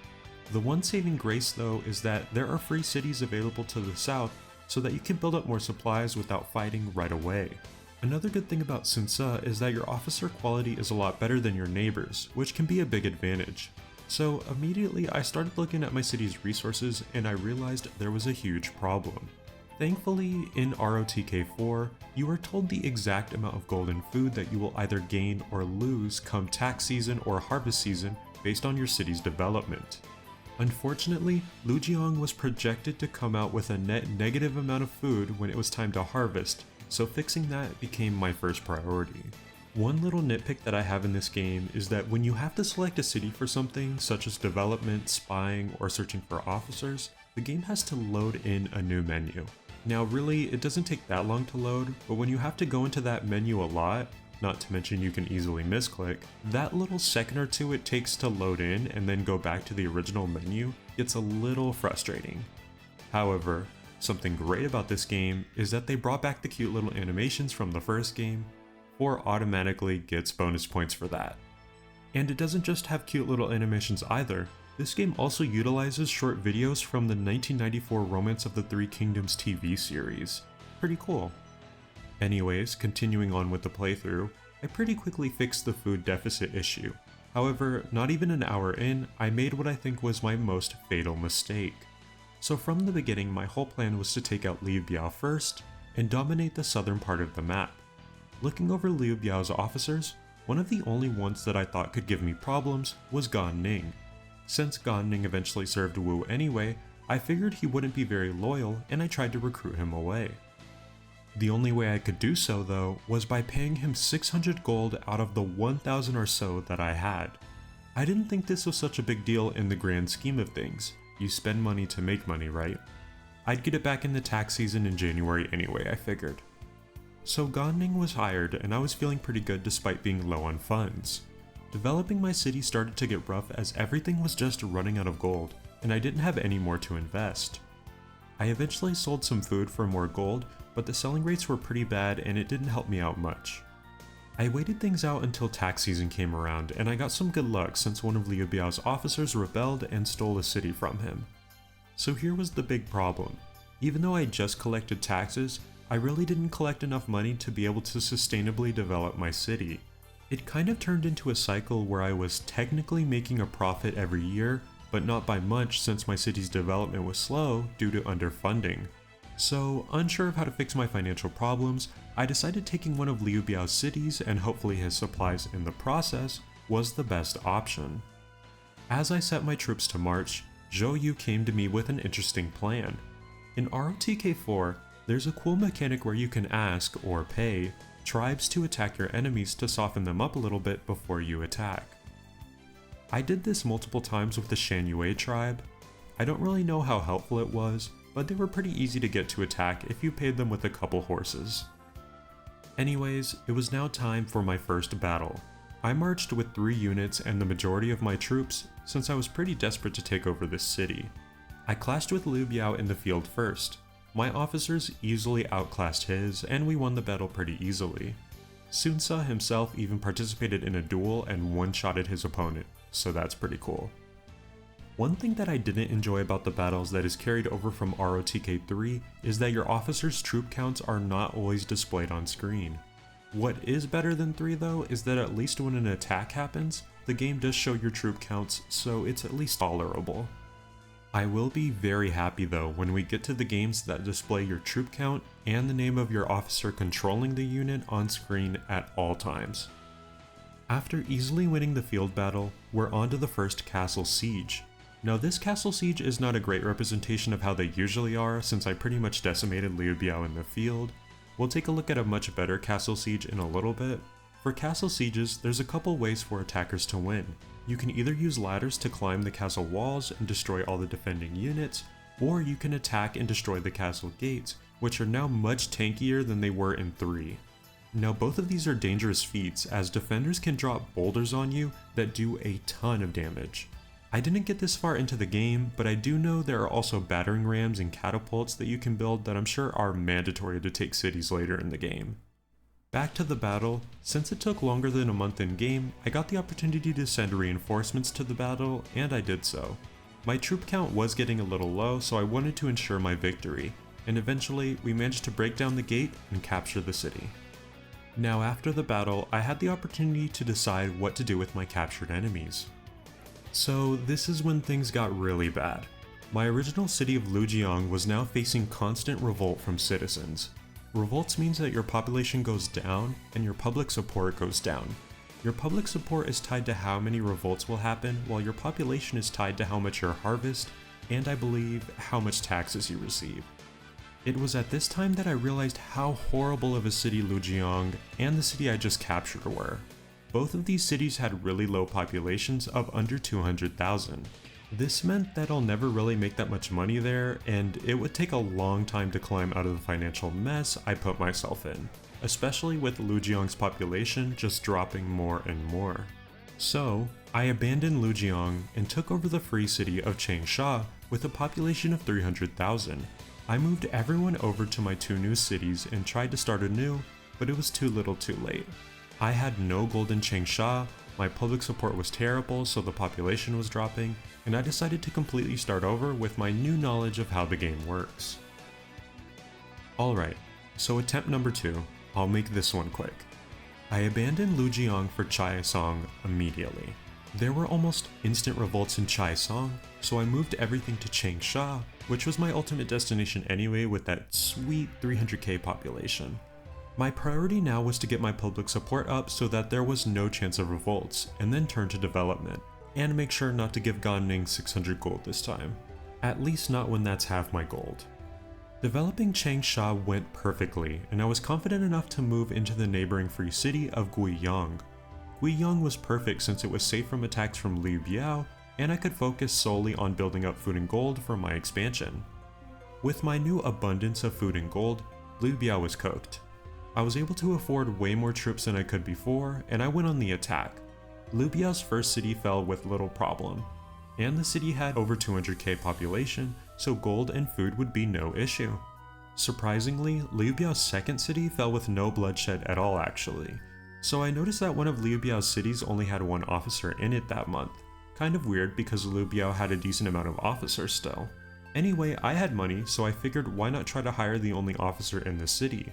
Speaker 1: The one saving grace though is that there are free cities available to the south so that you can build up more supplies without fighting right away. Another good thing about Sun Ce is that your officer quality is a lot better than your neighbors, which can be a big advantage. So immediately I started looking at my city's resources and I realized there was a huge problem. Thankfully, in ROTK 4, you are told the exact amount of gold and food that you will either gain or lose come tax season or harvest season based on your city's development. Unfortunately, Lujiang was projected to come out with a net negative amount of food when it was time to harvest, so fixing that became my first priority. One little nitpick that I have in this game is that when you have to select a city for something, such as development, spying, or searching for officers, the game has to load in a new menu. Now really, it doesn't take that long to load, but when you have to go into that menu a lot, not to mention you can easily misclick, that little second or two it takes to load in and then go back to the original menu gets a little frustrating. However, something great about this game is that they brought back the cute little animations from the first game. 4 automatically gets bonus points for that. And it doesn't just have cute little animations either. This game also utilizes short videos from the 1994 Romance of the Three Kingdoms TV series. Pretty cool. Anyways, continuing on with the playthrough, I pretty quickly fixed the food deficit issue. However, not even an hour in, I made what I think was my most fatal mistake. So from the beginning, my whole plan was to take out Liu Biao first, and dominate the southern part of the map. Looking over Liu Biao's officers, one of the only ones that I thought could give me problems was Gan Ning. Since Gan Ning eventually served Wu anyway, I figured he wouldn't be very loyal and I tried to recruit him away. The only way I could do so though was by paying him 600 gold out of the 1000 or so that I had. I didn't think this was such a big deal in the grand scheme of things. You spend money to make money, right? I'd get it back in the tax season in January anyway, I figured. So Gan Ning was hired and I was feeling pretty good despite being low on funds. Developing my city started to get rough as everything was just running out of gold, and I didn't have any more to invest. I eventually sold some food for more gold, but the selling rates were pretty bad and it didn't help me out much. I waited things out until tax season came around, and I got some good luck since one of Liu Biao's officers rebelled and stole a city from him. So here was the big problem. Even though I just collected taxes, I really didn't collect enough money to be able to sustainably develop my city. It kind of turned into a cycle where I was technically making a profit every year, but not by much since my city's development was slow due to underfunding. So, unsure of how to fix my financial problems, I decided taking one of Liu Biao's cities and hopefully his supplies in the process was the best option. As I set my troops to march, Zhou Yu came to me with an interesting plan. In ROTK 4, there's a cool mechanic where you can ask, or pay, tribes to attack your enemies to soften them up a little bit before you attack. I did this multiple times with the Shan Yue tribe. I don't really know how helpful it was, but they were pretty easy to get to attack if you paid them with a couple horses. Anyways, it was now time for my first battle. I marched with 3 units and the majority of my troops since I was pretty desperate to take over this city. I clashed with Liu Biao in the field first. My officers easily outclassed his, and we won the battle pretty easily. Sun Ce himself even participated in a duel and one-shotted his opponent, so that's pretty cool. One thing that I didn't enjoy about the battles that is carried over from ROTK 3 is that your officers' troop counts are not always displayed on screen. What is better than 3 though is that at least when an attack happens, the game does show your troop counts, so it's at least tolerable. I will be very happy though when we get to the games that display your troop count and the name of your officer controlling the unit on screen at all times. After easily winning the field battle, we're on to the first castle siege. Now this castle siege is not a great representation of how they usually are since I pretty much decimated Liu Biao in the field. We'll take a look at a much better castle siege in a little bit. For castle sieges, there's a couple ways for attackers to win. You can either use ladders to climb the castle walls and destroy all the defending units, or you can attack and destroy the castle gates, which are now much tankier than they were in 3. Now both of these are dangerous feats as defenders can drop boulders on you that do a ton of damage. I didn't get this far into the game, but I do know there are also battering rams and catapults that you can build that I'm sure are mandatory to take cities later in the game. Back to the battle, since it took longer than a month in game, I got the opportunity to send reinforcements to the battle, and I did so. My troop count was getting a little low, so I wanted to ensure my victory, and eventually we managed to break down the gate and capture the city. Now after the battle, I had the opportunity to decide what to do with my captured enemies. So this is when things got really bad. My original city of Lujiang was now facing constant revolt from citizens. Revolts means that your population goes down and your public support goes down. Your public support is tied to how many revolts will happen, while your population is tied to how much you harvest, and I believe how much taxes you receive. It was at this time that I realized how horrible of a city Lujiang and the city I just captured were. Both of these cities had really low populations of under 200,000. This meant that I'll never really make that much money there, and it would take a long time to climb out of the financial mess I put myself in, especially with Lujiang's population just dropping more and more. So, I abandoned Lujiang and took over the free city of Changsha with a population of 300,000. I moved everyone over to my two new cities and tried to start anew, but it was too little too late. I had no gold in Changsha, my public support was terrible so the population was dropping, and I decided to completely start over with my new knowledge of how the game works. Alright, so attempt number 2, I'll make this one quick. I abandoned Lujiang for Chaisong immediately. There were almost instant revolts in Chaisong, so I moved everything to Changsha, which was my ultimate destination anyway with that sweet 300k population. My priority now was to get my public support up so that there was no chance of revolts, and then turn to development, and make sure not to give Ganning 600 gold this time. At least not when that's half my gold. Developing Changsha went perfectly, and I was confident enough to move into the neighboring free city of Guiyang. Guiyang was perfect since it was safe from attacks from Liu Biao, and I could focus solely on building up food and gold for my expansion. With my new abundance of food and gold, Liu Biao was cooked. I was able to afford way more troops than I could before, and I went on the attack. Liu Biao's first city fell with little problem, and the city had over 200k population, so gold and food would be no issue. Surprisingly, Liu Biao's second city fell with no bloodshed at all actually, so I noticed that one of Liu Biao's cities only had one officer in it that month. Kind of weird because Liu Biao had a decent amount of officers still. Anyway, I had money, so I figured why not try to hire the only officer in the city.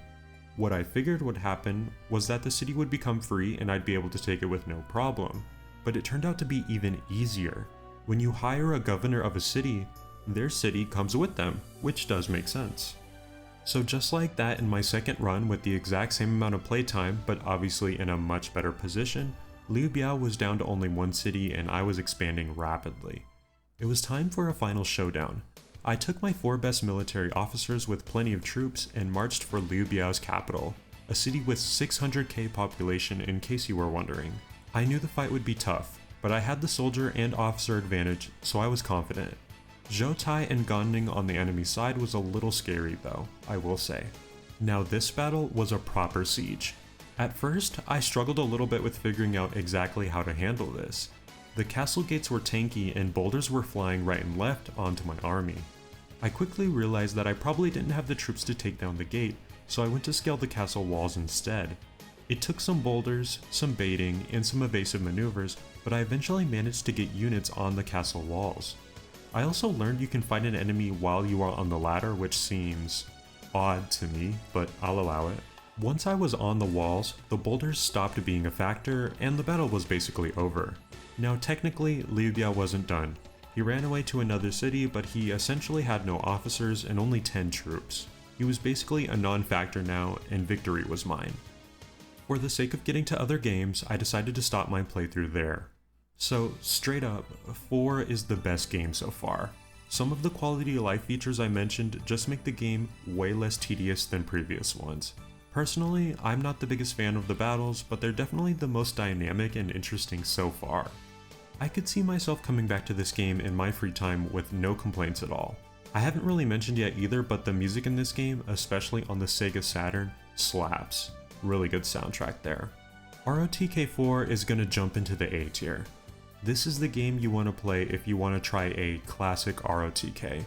Speaker 1: What I figured would happen was that the city would become free and I'd be able to take it with no problem, but it turned out to be even easier. When you hire a governor of a city, their city comes with them, which does make sense. So just like that in my second run with the exact same amount of playtime, but obviously in a much better position, Liu Biao was down to only one city and I was expanding rapidly. It was time for a final showdown. I took my 4 best military officers with plenty of troops and marched for Liu Biao's capital, a city with 600k population in case you were wondering. I knew the fight would be tough, but I had the soldier and officer advantage, so I was confident. Zhou Tai and Ganning on the enemy side was a little scary though, I will say. Now this battle was a proper siege. At first, I struggled a little bit with figuring out exactly how to handle this. The castle gates were tanky and boulders were flying right and left onto my army. I quickly realized that I probably didn't have the troops to take down the gate, so I went to scale the castle walls instead. It took some boulders, some baiting, and some evasive maneuvers, but I eventually managed to get units on the castle walls. I also learned you can fight an enemy while you are on the ladder, which seems odd to me, but I'll allow it. Once I was on the walls, the boulders stopped being a factor, and the battle was basically over. Now technically, Liu Biao wasn't done. He ran away to another city, but he essentially had no officers and only 10 troops. He was basically a non-factor now, and victory was mine. For the sake of getting to other games, I decided to stop my playthrough there. So, straight up, 4 is the best game so far. Some of the quality of life features I mentioned just make the game way less tedious than previous ones. Personally, I'm not the biggest fan of the battles, but they're definitely the most dynamic and interesting so far. I could see myself coming back to this game in my free time with no complaints at all. I haven't really mentioned yet either, but the music in this game, especially on the Sega Saturn, slaps. Really good soundtrack there. ROTK 4 is gonna jump into the A tier. This is the game you want to play if you want to try a classic ROTK.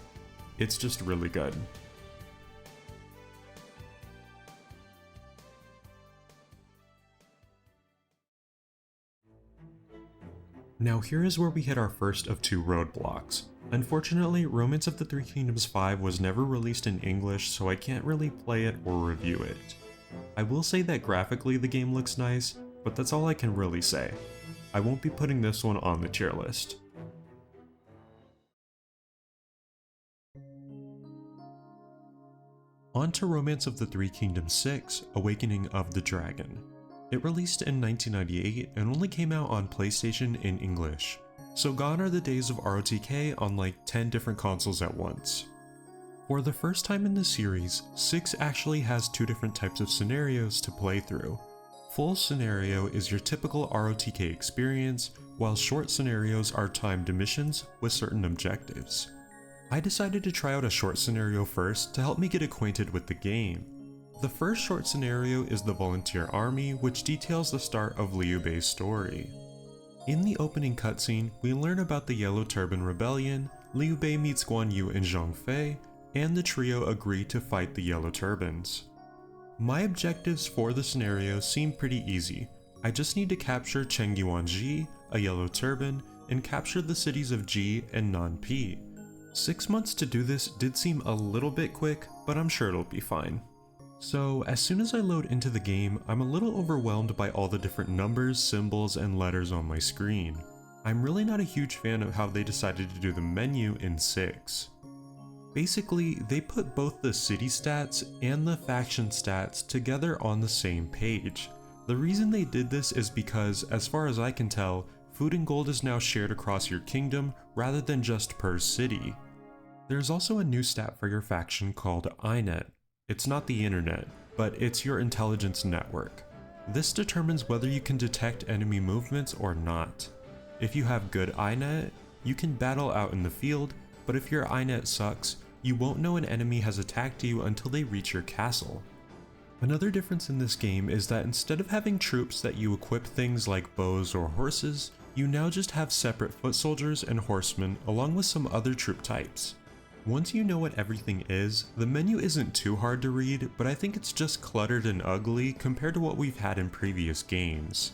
Speaker 1: It's just really good. Now here is where we hit our first of two roadblocks. Unfortunately, Romance of the Three Kingdoms 5 was never released in English, so I can't really play it or review it. I will say that graphically the game looks nice, but that's all I can really say. I won't be putting this one on the tier list. On to Romance of the Three Kingdoms 6, Awakening of the Dragon. It released in 1998 and only came out on PlayStation in English, so gone are the days of ROTK on like 10 different consoles at once. For the first time in the series, 6 actually has two different types of scenarios to play through. Full scenario is your typical ROTK experience, while short scenarios are timed missions with certain objectives. I decided to try out a short scenario first to help me get acquainted with the game. The first short scenario is the Volunteer Army, which details the start of Liu Bei's story. In the opening cutscene, we learn about the Yellow Turban Rebellion, Liu Bei meets Guan Yu and Zhang Fei, and the trio agree to fight the Yellow Turbans. My objectives for the scenario seem pretty easy. I just need to capture Cheng Yuanji, a Yellow Turban, and capture the cities of Ji and Nanpi. 6 months to do this did seem a little bit quick, but I'm sure it'll be fine. So as soon as I load into the game, I'm a little overwhelmed by all the different numbers, symbols, and letters on my screen. I'm really not a huge fan of how they decided to do the menu in 6. Basically, they put both the city stats and the faction stats together on the same page. The reason they did this is because, as far as I can tell, food and gold is now shared across your kingdom rather than just per city. There's also a new stat for your faction called INET. It's not the internet, but it's your intelligence network. This determines whether you can detect enemy movements or not. If you have good INET, you can battle out in the field, but if your INET sucks, you won't know an enemy has attacked you until they reach your castle. Another difference in this game is that instead of having troops that you equip things like bows or horses, you now just have separate foot soldiers and horsemen along with some other troop types. Once you know what everything is, the menu isn't too hard to read, but I think it's just cluttered and ugly compared to what we've had in previous games.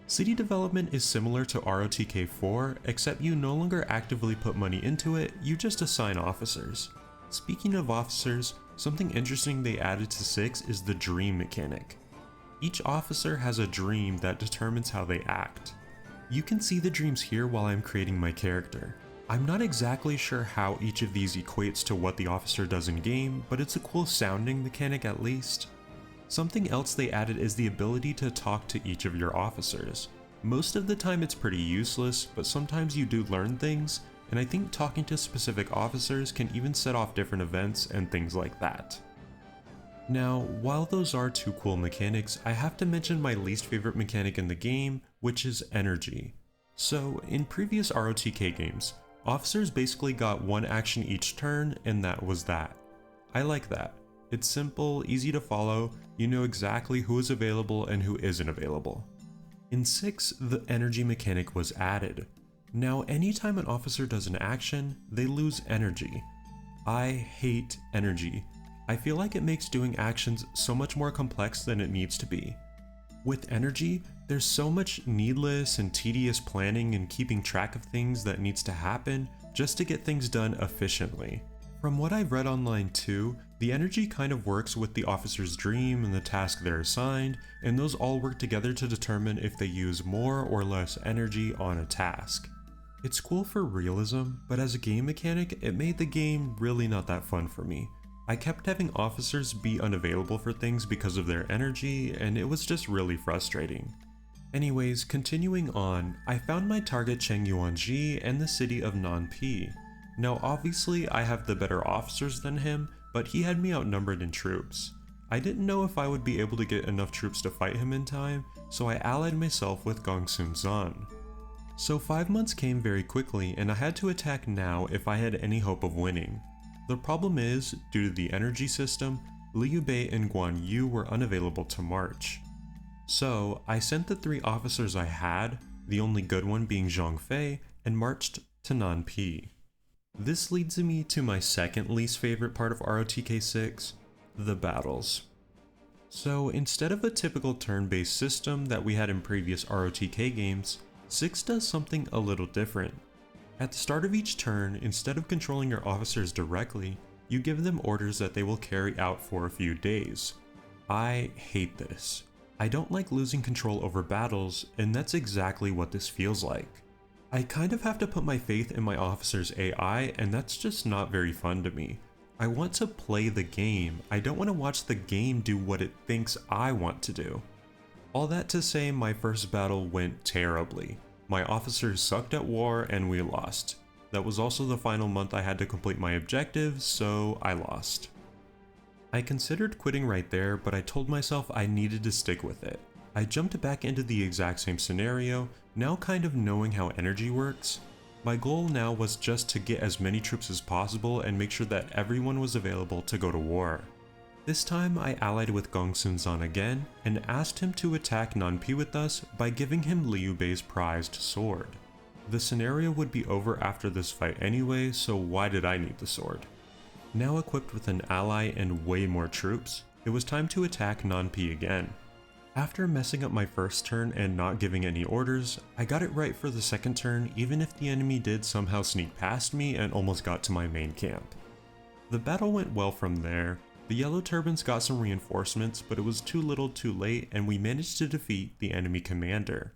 Speaker 1: City development is similar to ROTK 4, except you no longer actively put money into it, you just assign officers. Speaking of officers, something interesting they added to 6 is the dream mechanic. Each officer has a dream that determines how they act. You can see the dreams here while I'm creating my character. I'm not exactly sure how each of these equates to what the officer does in game, but it's a cool sounding mechanic at least. Something else they added is the ability to talk to each of your officers. Most of the time it's pretty useless, but sometimes you do learn things, and I think talking to specific officers can even set off different events and things like that. Now, while those are two cool mechanics, I have to mention my least favorite mechanic in the game, which is energy. So, in previous ROTK games, officers basically got one action each turn, and that was that. I like that. It's simple, easy to follow, you know exactly who is available and who isn't available. In 6, the energy mechanic was added. Now anytime an officer does an action, they lose energy. I hate energy. I feel like it makes doing actions so much more complex than it needs to be. With energy, there's so much needless and tedious planning and keeping track of things that needs to happen just to get things done efficiently. From what I've read online too, the energy kind of works with the officer's dream and the task they're assigned, and those all work together to determine if they use more or less energy on a task. It's cool for realism, but as a game mechanic, it made the game really not that fun for me. I kept having officers be unavailable for things because of their energy, and it was just really frustrating. Anyways, continuing on, I found my target Cheng Yuanji and the city of Nanpi. Now obviously I have the better officers than him, but he had me outnumbered in troops. I didn't know if I would be able to get enough troops to fight him in time, so I allied myself with Gongsun Zan. So 5 months came very quickly, and I had to attack now if I had any hope of winning. The problem is, due to the energy system, Liu Bei and Guan Yu were unavailable to march. So I sent the 3 officers I had, the only good one being Zhang Fei, and marched to Nanpi. This leads me to my second least favorite part of ROTK 6, the battles. So instead of a typical turn-based system that we had in previous ROTK games, 6 does something a little different. At the start of each turn, instead of controlling your officers directly, you give them orders that they will carry out for a few days. I hate this. I don't like losing control over battles, and that's exactly what this feels like. I kind of have to put my faith in my officer's AI, and that's just not very fun to me. I want to play the game. I don't want to watch the game do what it thinks I want to do. All that to say, my first battle went terribly. My officers sucked at war and we lost. That was also the final month I had to complete my objectives, so I lost. I considered quitting right there, but I told myself I needed to stick with it. I jumped back into the exact same scenario, now kind of knowing how energy works. My goal now was just to get as many troops as possible and make sure that everyone was available to go to war. This time I allied with Gong Sun Zan again and asked him to attack Nanpi with us by giving him Liu Bei's prized sword. The scenario would be over after this fight anyway, so why did I need the sword? Now equipped with an ally and way more troops, it was time to attack Nanpi again. After messing up my first turn and not giving any orders, I got it right for the second turn even if the enemy did somehow sneak past me and almost got to my main camp. The battle went well from there. The Yellow Turbans got some reinforcements, but it was too little too late and we managed to defeat the enemy commander.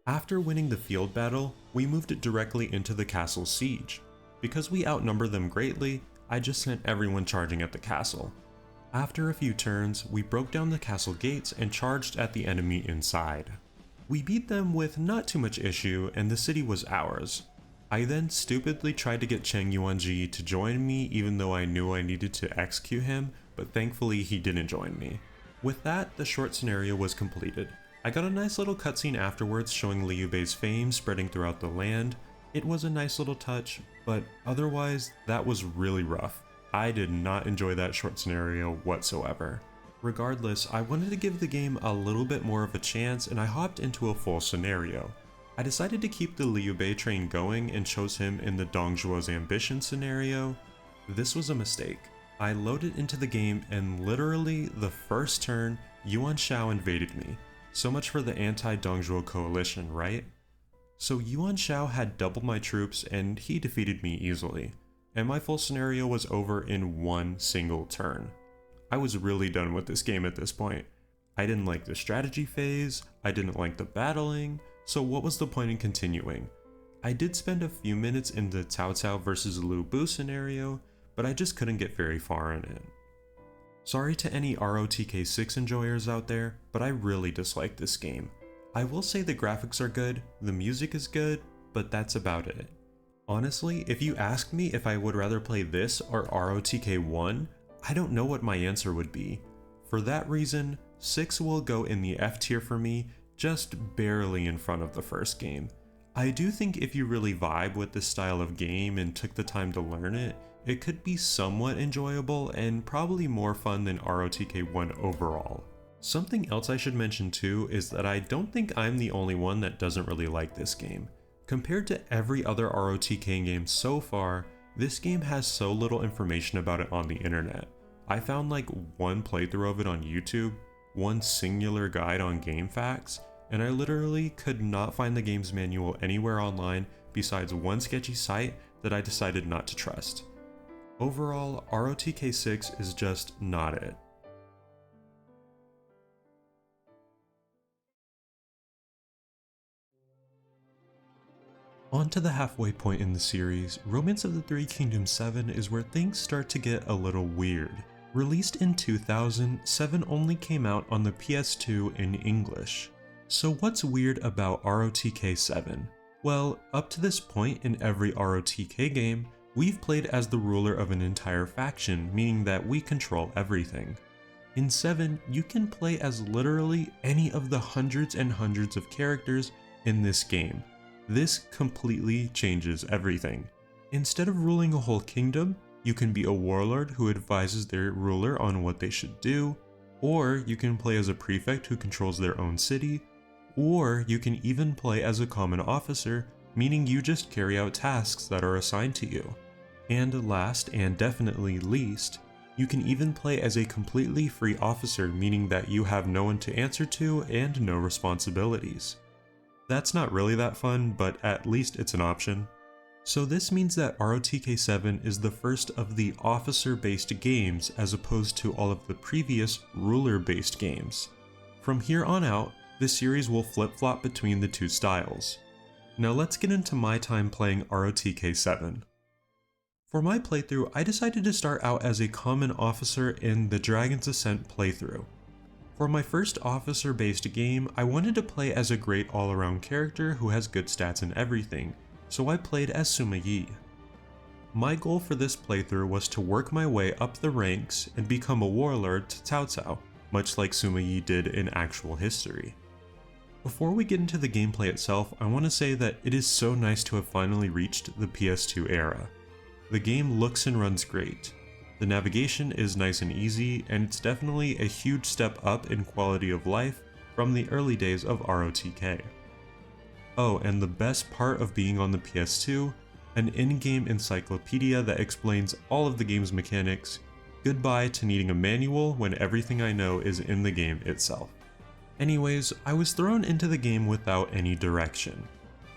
Speaker 1: After winning the field battle, we moved it directly into the castle's siege. Because we outnumbered them greatly, I just sent everyone charging at the castle. After a few turns, we broke down the castle gates and charged at the enemy inside. We beat them with not too much issue and the city was ours. I then stupidly tried to get Cheng Yuanji to join me even though I knew I needed to execute him, but thankfully he didn't join me. With that, the short scenario was completed. I got a nice little cutscene afterwards showing Liu Bei's fame spreading throughout the land. It was a nice little touch, but otherwise, that was really rough. I did not enjoy that short scenario whatsoever. Regardless, I wanted to give the game a little bit more of a chance and I hopped into a full scenario. I decided to keep the Liu Bei train going and chose him in the Dong Zhuo's ambition scenario. This was a mistake. I loaded into the game and literally the first turn, Yuan Shao invaded me. So much for the anti-Dong Zhuo coalition, right? So Yuan Shao had double my troops and he defeated me easily. And my full scenario was over in one single turn. I was really done with this game at this point. I didn't like the strategy phase, I didn't like the battling, so what was the point in continuing? I did spend a few minutes in the Cao Cao versus Lu Bu scenario, but I just couldn't get very far in it. Sorry to any ROTK 6 enjoyers out there, but I really dislike this game. I will say the graphics are good, the music is good, but that's about it. Honestly, if you asked me if I would rather play this or ROTK 1, I don't know what my answer would be. For that reason, 6 will go in the F tier for me, just barely in front of the first game. I do think if you really vibe with this style of game and took the time to learn it, it could be somewhat enjoyable and probably more fun than ROTK 1 overall. Something else I should mention too is that I don't think I'm the only one that doesn't really like this game. Compared to every other ROTK game so far, this game has so little information about it on the internet. I found like one playthrough of it on YouTube, one singular guide on GameFAQs, and I literally could not find the game's manual anywhere online besides one sketchy site that I decided not to trust. Overall, ROTK 6 is just not it. On to the halfway point in the series, Romance of the Three Kingdoms 7 is where things start to get a little weird. Released in 2000, 7 only came out on the PS2 in English. So what's weird about ROTK 7? Well, up to this point in every ROTK game, we've played as the ruler of an entire faction, meaning that we control everything. In 7, you can play as literally any of the hundreds and hundreds of characters in this game. This completely changes everything. Instead of ruling a whole kingdom, you can be a warlord who advises their ruler on what they should do, or you can play as a prefect who controls their own city, or you can even play as a common officer, meaning you just carry out tasks that are assigned to you. And last and definitely least, you can even play as a completely free officer, meaning that you have no one to answer to and no responsibilities. That's not really that fun, but at least it's an option. So this means that ROTK 7 is the first of the officer-based games as opposed to all of the previous ruler-based games. From here on out, the series will flip-flop between the two styles. Now let's get into my time playing ROTK 7. For my playthrough, I decided to start out as a common officer in the Dragon's Ascent playthrough. For my first officer-based game, I wanted to play as a great all-around character who has good stats and everything, so I played as Sima Yi. My goal for this playthrough was to work my way up the ranks and become a warlord to Cao Cao, much like Sima Yi did in actual history. Before we get into the gameplay itself, I want to say that it is so nice to have finally reached the PS2 era. The game looks and runs great. The navigation is nice and easy, and it's definitely a huge step up in quality of life from the early days of ROTK. Oh, and the best part of being on the PS2, an in-game encyclopedia that explains all of the game's mechanics. Goodbye to needing a manual when everything I know is in the game itself. Anyways, I was thrown into the game without any direction.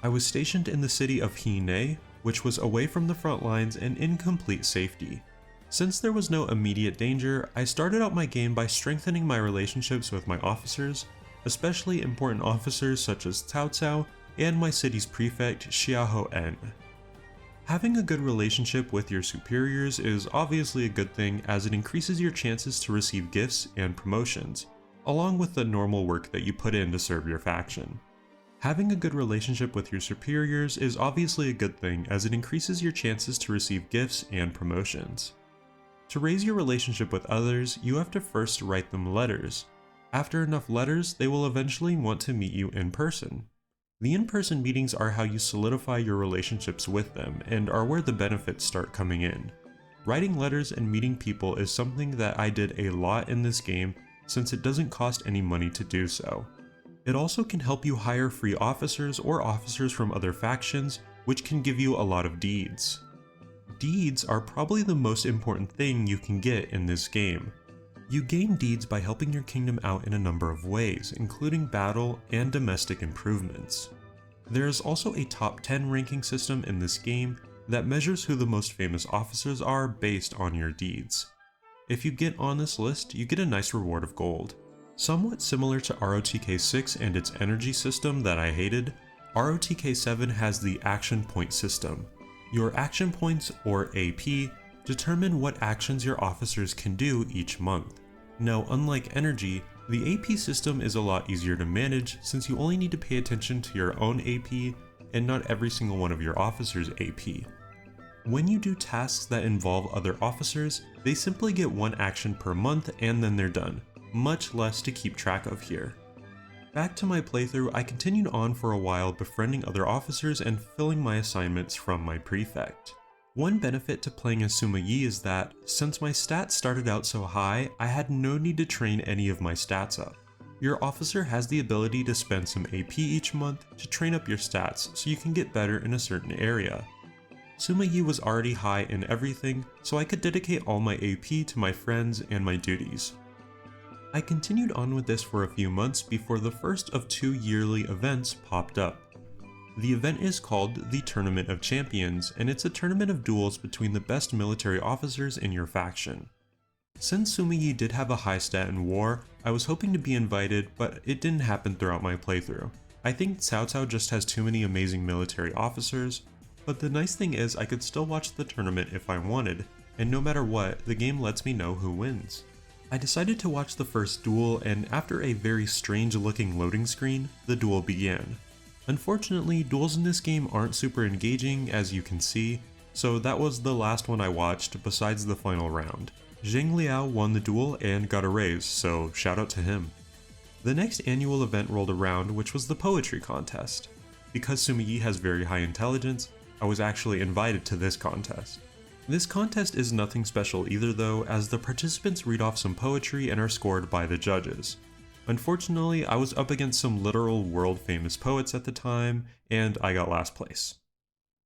Speaker 1: I was stationed in the city of Hine, which was away from the front lines and in complete safety. Since there was no immediate danger, I started out my game by strengthening my relationships with my officers, especially important officers such as Cao Cao and my city's prefect Xiahou En. Having a good relationship with your superiors is obviously a good thing as it increases your chances to receive gifts and promotions, along with the normal work that you put in to serve your faction. Having a good relationship with your superiors is obviously a good thing as it increases your chances to receive gifts and promotions. To raise your relationship with others, you have to first write them letters. After enough letters, they will eventually want to meet you in person. The in-person meetings are how you solidify your relationships with them and are where the benefits start coming in. Writing letters and meeting people is something that I did a lot in this game since it doesn't cost any money to do so. It also can help you hire free officers or officers from other factions, which can give you a lot of deeds. Deeds are probably the most important thing you can get in this game. You gain deeds by helping your kingdom out in a number of ways, including battle and domestic improvements. There is also a top 10 ranking system in this game that measures who the most famous officers are based on your deeds. If you get on this list, you get a nice reward of gold. Somewhat similar to ROTK 6 and its energy system that I hated, ROTK 7 has the action point system. Your action points, or AP, determine what actions your officers can do each month. Now, unlike energy, the AP system is a lot easier to manage since you only need to pay attention to your own AP and not every single one of your officers' AP. When you do tasks that involve other officers, they simply get one action per month and then they're done. Much less to keep track of here. Back to my playthrough, I continued on for a while befriending other officers and filling my assignments from my prefect. One benefit to playing as Sima Yi is that, since my stats started out so high, I had no need to train any of my stats up. Your officer has the ability to spend some AP each month to train up your stats so you can get better in a certain area. Sima Yi was already high in everything, so I could dedicate all my AP to my friends and my duties. I continued on with this for a few months before the first of 2 yearly events popped up. The event is called the Tournament of Champions, and it's a tournament of duels between the best military officers in your faction. Since Sima Yi did have a high stat in war, I was hoping to be invited, but it didn't happen throughout my playthrough. I think Cao Cao just has too many amazing military officers, but the nice thing is I could still watch the tournament if I wanted, and no matter what, the game lets me know who wins. I decided to watch the first duel, and after a very strange looking loading screen, the duel began. Unfortunately, duels in this game aren't super engaging as you can see, so that was the last one I watched besides the final round. Zheng Liao won the duel and got a raise, so shout out to him. The next annual event rolled around, which was the poetry contest. Because Sima Yi has very high intelligence, I was actually invited to this contest. This contest is nothing special either though, as the participants read off some poetry and are scored by the judges. Unfortunately, I was up against some literal world famous poets at the time, and I got last place.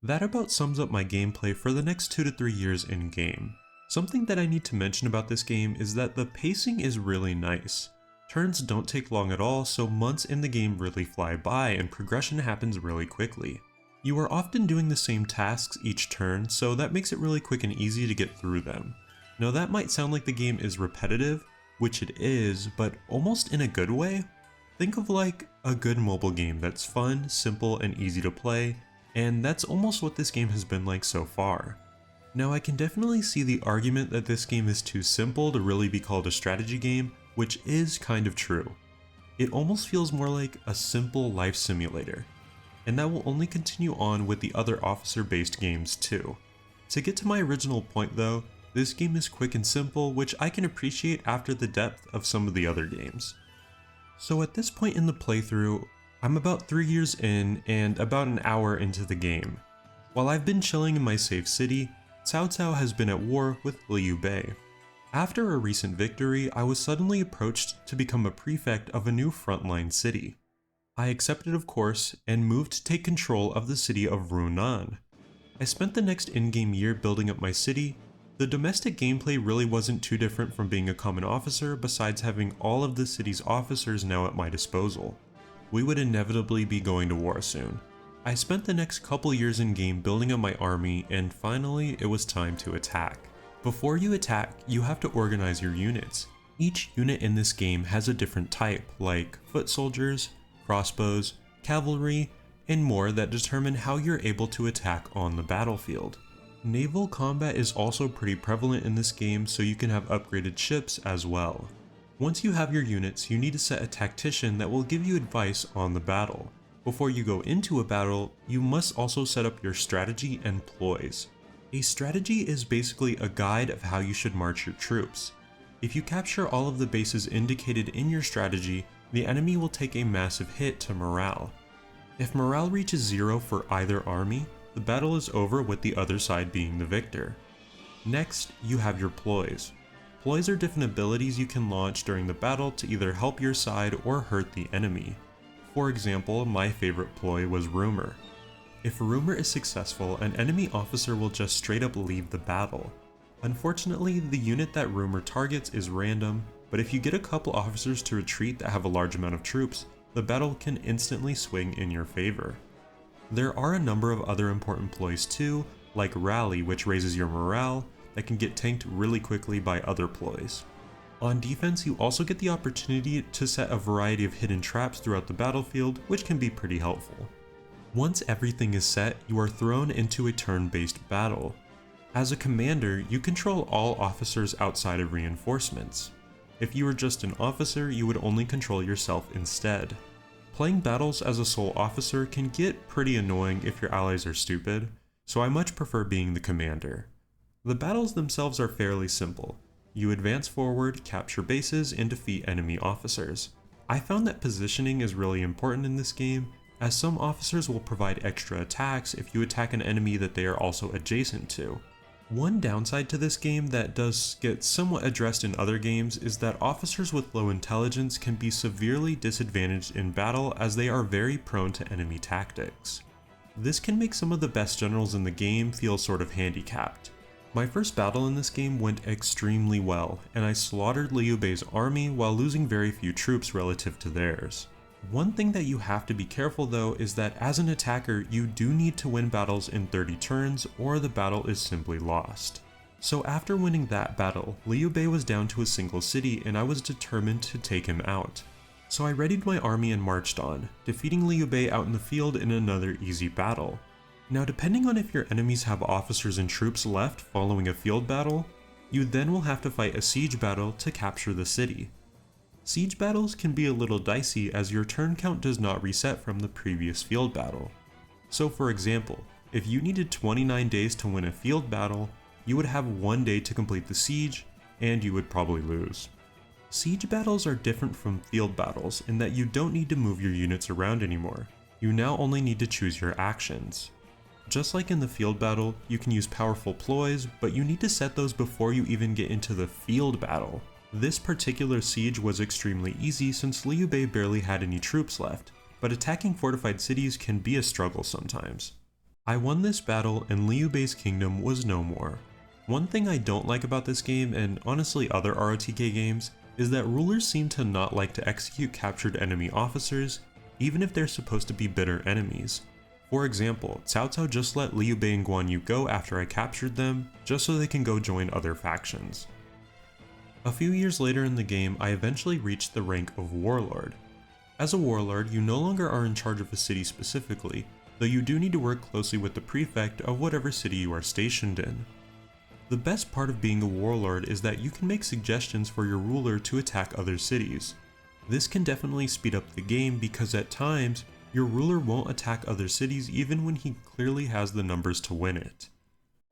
Speaker 1: That about sums up my gameplay for the next 2 to 3 years in game. Something that I need to mention about this game is that the pacing is really nice. Turns don't take long at all, so months in the game really fly by and progression happens really quickly. You are often doing the same tasks each turn, so that makes it really quick and easy to get through them. Now that might sound like the game is repetitive, which it is, but almost in a good way. Think of like a good mobile game that's fun, simple, and easy to play, and that's almost what this game has been like so far. Now I can definitely see the argument that this game is too simple to really be called a strategy game, which is kind of true. It almost feels more like a simple life simulator, and that will only continue on with the other officer-based games too. To get to my original point though, this game is quick and simple, which I can appreciate after the depth of some of the other games. So at this point in the playthrough, I'm about 3 years in and about an hour into the game. While I've been chilling in my safe city, Cao Cao has been at war with Liu Bei. After a recent victory, I was suddenly approached to become a prefect of a new frontline city. I accepted of course, and moved to take control of the city of Runan. I spent the next in-game year building up my city. The domestic gameplay really wasn't too different from being a common officer besides having all of the city's officers now at my disposal. We would inevitably be going to war soon. I spent the next couple years in game building up my army, and finally it was time to attack. Before you attack, you have to organize your units. Each unit in this game has a different type, like foot soldiers, crossbows, cavalry, and more that determine how you're able to attack on the battlefield. Naval combat is also pretty prevalent in this game, so you can have upgraded ships as well. Once you have your units, you need to set a tactician that will give you advice on the battle. Before you go into a battle, you must also set up your strategy and ploys. A strategy is basically a guide of how you should march your troops. If you capture all of the bases indicated in your strategy, the enemy will take a massive hit to morale. If morale reaches 0 for either army, the battle is over with the other side being the victor. Next, you have your ploys. Ploys are different abilities you can launch during the battle to either help your side or hurt the enemy. For example, my favorite ploy was Rumor. If Rumor is successful, an enemy officer will just straight up leave the battle. Unfortunately, the unit that Rumor targets is random, but if you get a couple officers to retreat that have a large amount of troops, the battle can instantly swing in your favor. There are a number of other important ploys too, like Rally, which raises your morale, that can get tanked really quickly by other ploys. On defense, you also get the opportunity to set a variety of hidden traps throughout the battlefield, which can be pretty helpful. Once everything is set, you are thrown into a turn-based battle. As a commander, you control all officers outside of reinforcements. If you were just an officer, you would only control yourself instead. Playing battles as a sole officer can get pretty annoying if your allies are stupid, so I much prefer being the commander. The battles themselves are fairly simple. You advance forward, capture bases, and defeat enemy officers. I found that positioning is really important in this game, as some officers will provide extra attacks if you attack an enemy that they are also adjacent to. One downside to this game that does get somewhat addressed in other games is that officers with low intelligence can be severely disadvantaged in battle as they are very prone to enemy tactics. This can make some of the best generals in the game feel sort of handicapped. My first battle in this game went extremely well, and I slaughtered Liu Bei's army while losing very few troops relative to theirs. One thing that you have to be careful though is that as an attacker, you do need to win battles in 30 turns or the battle is simply lost. So after winning that battle, Liu Bei was down to a single city and I was determined to take him out. So I readied my army and marched on, defeating Liu Bei out in the field in another easy battle. Now depending on if your enemies have officers and troops left following a field battle, you then will have to fight a siege battle to capture the city. Siege battles can be a little dicey as your turn count does not reset from the previous field battle. So for example, if you needed 29 days to win a field battle, you would have 1 day to complete the siege, and you would probably lose. Siege battles are different from field battles in that you don't need to move your units around anymore. You now only need to choose your actions. Just like in the field battle, you can use powerful ploys, but you need to set those before you even get into the field battle. This particular siege was extremely easy since Liu Bei barely had any troops left, but attacking fortified cities can be a struggle sometimes. I won this battle and Liu Bei's kingdom was no more. One thing I don't like about this game, and honestly other ROTK games, is that rulers seem to not like to execute captured enemy officers, even if they're supposed to be bitter enemies. For example, Cao Cao just let Liu Bei and Guan Yu go after I captured them, just so they can go join other factions. A few years later in the game, I eventually reached the rank of Warlord. As a Warlord, you no longer are in charge of a city specifically, though you do need to work closely with the prefect of whatever city you are stationed in. The best part of being a Warlord is that you can make suggestions for your ruler to attack other cities. This can definitely speed up the game because at times, your ruler won't attack other cities even when he clearly has the numbers to win it.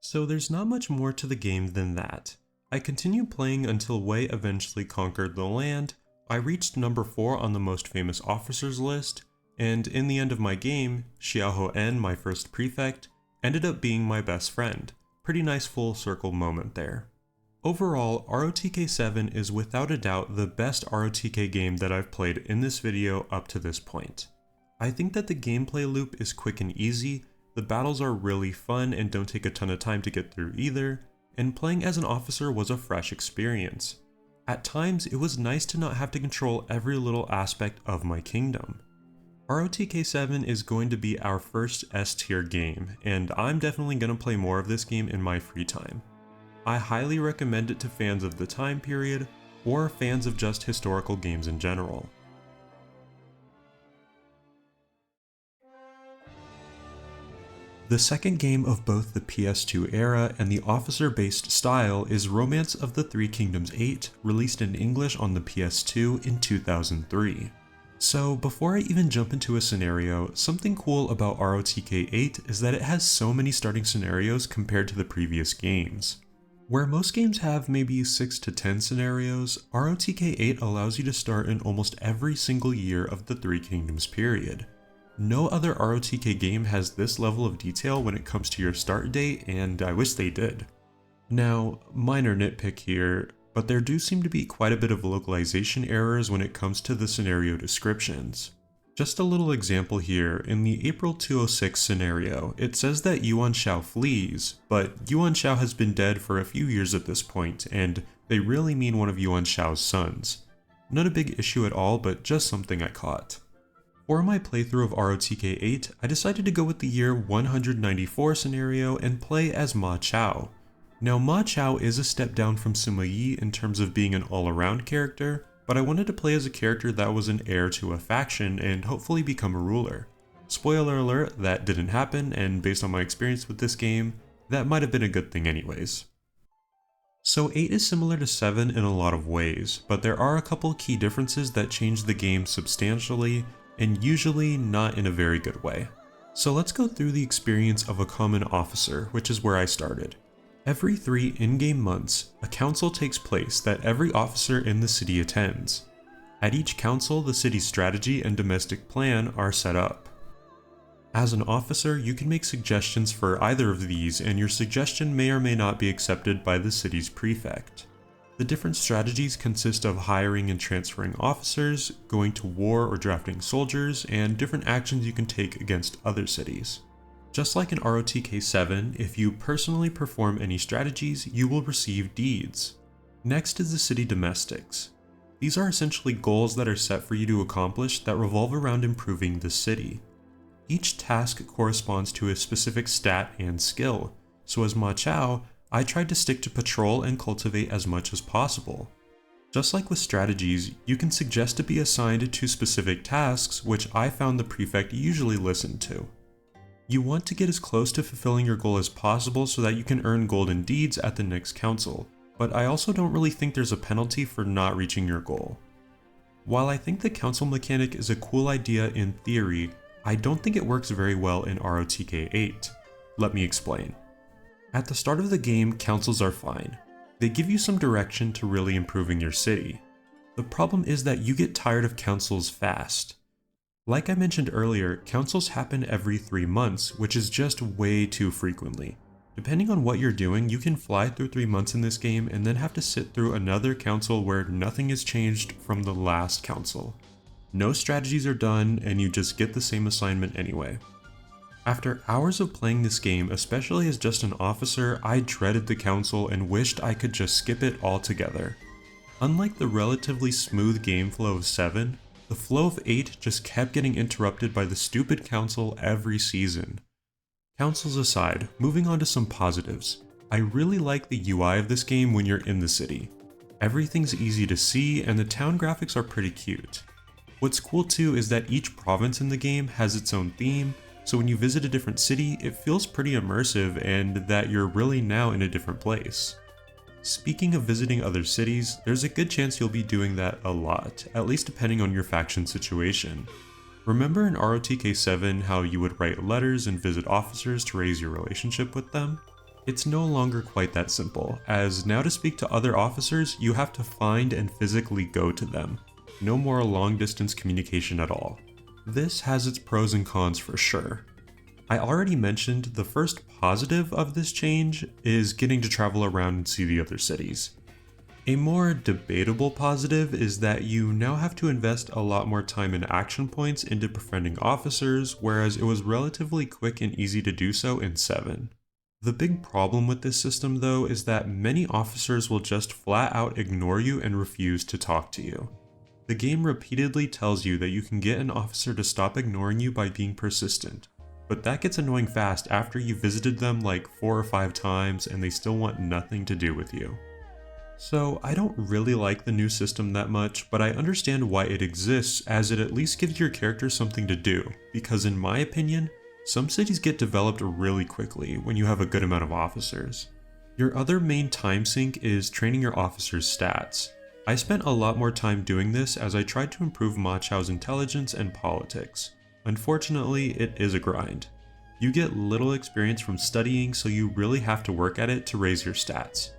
Speaker 1: So there's not much more to the game than that. I continued playing until Wei eventually conquered the land, I reached number 4 on the most famous officers list, and in the end of my game, Xiaoho En, my first prefect, ended up being my best friend. Pretty nice full circle moment there. Overall, ROTK 7 is without a doubt the best ROTK game that I've played in this video up to this point. I think that the gameplay loop is quick and easy, the battles are really fun and don't take a ton of time to get through either, and playing as an officer was a fresh experience. At times, it was nice to not have to control every little aspect of my kingdom. ROTK 7 is going to be our first S-tier game, and I'm definitely going to play more of this game in my free time. I highly recommend it to fans of the time period, or fans of just historical games in general. The second game of both the PS2 era and the officer-based style is Romance of the Three Kingdoms 8, released in English on the PS2 in 2003. So before I even jump into a scenario, something cool about ROTK 8 is that it has so many starting scenarios compared to the previous games. Where most games have maybe 6 to 10 scenarios, ROTK 8 allows you to start in almost every single year of the Three Kingdoms period. No other ROTK game has this level of detail when it comes to your start date, and I wish they did. Now, minor nitpick here, but there do seem to be quite a bit of localization errors when it comes to the scenario descriptions. Just a little example here, in the April 206 scenario, it says that Yuan Shao flees, but Yuan Shao has been dead for a few years at this point, and they really mean one of Yuan Shao's sons. Not a big issue at all, but just something I caught. For my playthrough of ROTK 8, I decided to go with the year 194 scenario and play as Ma Chao. Now Ma Chao is a step down from Sima Yi in terms of being an all-around character, but I wanted to play as a character that was an heir to a faction and hopefully become a ruler. Spoiler alert, that didn't happen, and based on my experience with this game, that might have been a good thing anyways. So 8 is similar to 7 in a lot of ways, but there are a couple key differences that change the game substantially, and usually not in a very good way. So let's go through the experience of a common officer, which is where I started. Every 3 in-game months, a council takes place that every officer in the city attends. At each council, the city's strategy and domestic plan are set up. As an officer, you can make suggestions for either of these, and your suggestion may or may not be accepted by the city's prefect. The different strategies consist of hiring and transferring officers, going to war or drafting soldiers, and different actions you can take against other cities. Just like in ROTK 7, if you personally perform any strategies, you will receive deeds. Next is the city domestics. These are essentially goals that are set for you to accomplish that revolve around improving the city. Each task corresponds to a specific stat and skill, so as Ma Chao, I tried to stick to patrol and cultivate as much as possible. Just like with strategies, you can suggest to be assigned to specific tasks, which I found the prefect usually listened to. You want to get as close to fulfilling your goal as possible so that you can earn golden deeds at the next council, but I also don't really think there's a penalty for not reaching your goal. While I think the council mechanic is a cool idea in theory, I don't think it works very well in ROTK 8. Let me explain. At the start of the game, councils are fine. They give you some direction to really improving your city. The problem is that you get tired of councils fast. Like I mentioned earlier, councils happen every 3 months, which is just way too frequently. Depending on what you're doing, you can fly through 3 months in this game and then have to sit through another council where nothing has changed from the last council. No strategies are done, and you just get the same assignment anyway. After hours of playing this game, especially as just an officer, I dreaded the council and wished I could just skip it altogether. Unlike the relatively smooth game flow of 7, the flow of 8 just kept getting interrupted by the stupid council every season. Councils aside, moving on to some positives. I really like the UI of this game when you're in the city. Everything's easy to see and the town graphics are pretty cute. What's cool too is that each province in the game has its own theme, so when you visit a different city, it feels pretty immersive and that you're really now in a different place. Speaking of visiting other cities, there's a good chance you'll be doing that a lot, at least depending on your faction situation. Remember in ROTK 7 how you would write letters and visit officers to raise your relationship with them? It's no longer quite that simple, as now to speak to other officers, you have to find and physically go to them. No more long distance communication at all. This has its pros and cons for sure. I already mentioned the first positive of this change is getting to travel around and see the other cities. A more debatable positive is that you now have to invest a lot more time and action points into befriending officers, whereas it was relatively quick and easy to do so in 7. The big problem with this system though is that many officers will just flat out ignore you and refuse to talk to you. The game repeatedly tells you that you can get an officer to stop ignoring you by being persistent, but that gets annoying fast after you visited them like 4 or 5 times and they still want nothing to do with you. So I don't really like the new system that much, but I understand why it exists as it at least gives your character something to do, because in my opinion, some cities get developed really quickly when you have a good amount of officers. Your other main time sink is training your officers' stats. I spent a lot more time doing this as I tried to improve Ma Chao's intelligence and politics. Unfortunately, it is a grind. You get little experience from studying, so you really have to work at it to raise your stats.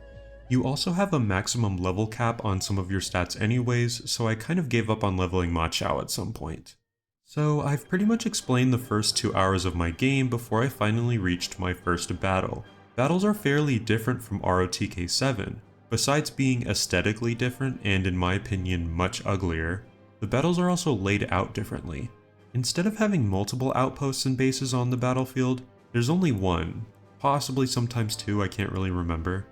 Speaker 1: You also have a maximum level cap on some of your stats anyways, so I kind of gave up on leveling Ma Chao at some point. So I've pretty much explained the first 2 hours of my game before I finally reached my first battle. Battles are fairly different from ROTK 7. Besides being aesthetically different and in my opinion much uglier, the battles are also laid out differently. Instead of having multiple outposts and bases on the battlefield, there's only one, possibly sometimes 2, I can't really remember.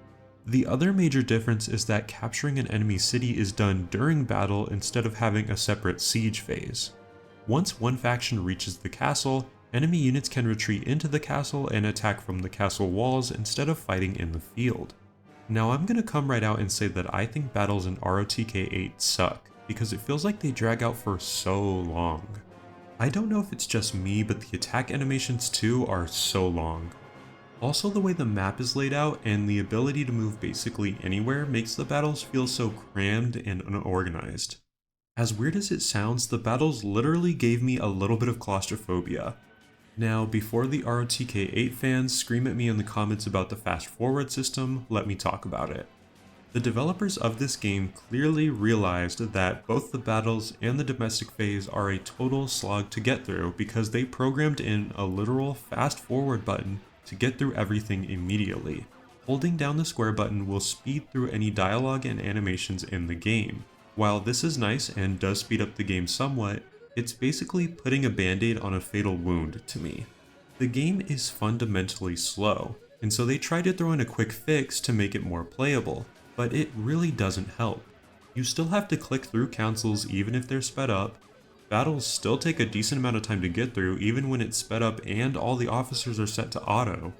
Speaker 1: The other major difference is that capturing an enemy city is done during battle instead of having a separate siege phase. Once one faction reaches the castle, enemy units can retreat into the castle and attack from the castle walls instead of fighting in the field. Now I'm gonna come right out and say that I think battles in ROTK 8 suck, because it feels like they drag out for so long. I don't know if it's just me, but the attack animations too are so long. Also, the way the map is laid out and the ability to move basically anywhere makes the battles feel so crammed and unorganized. As weird as it sounds, the battles literally gave me a little bit of claustrophobia. Now, before the ROTK 8 fans scream at me in the comments about the fast forward system, let me talk about it. The developers of this game clearly realized that both the battles and the domestic phase are a total slog to get through because they programmed in a literal fast forward button to get through everything immediately. Holding down the square button will speed through any dialogue and animations in the game. While this is nice and does speed up the game somewhat, it's basically putting a band-aid on a fatal wound to me. The game is fundamentally slow, and so they tried to throw in a quick fix to make it more playable, but it really doesn't help. You still have to click through councils even if they're sped up. Battles still take a decent amount of time to get through even when it's sped up and all the officers are set to auto.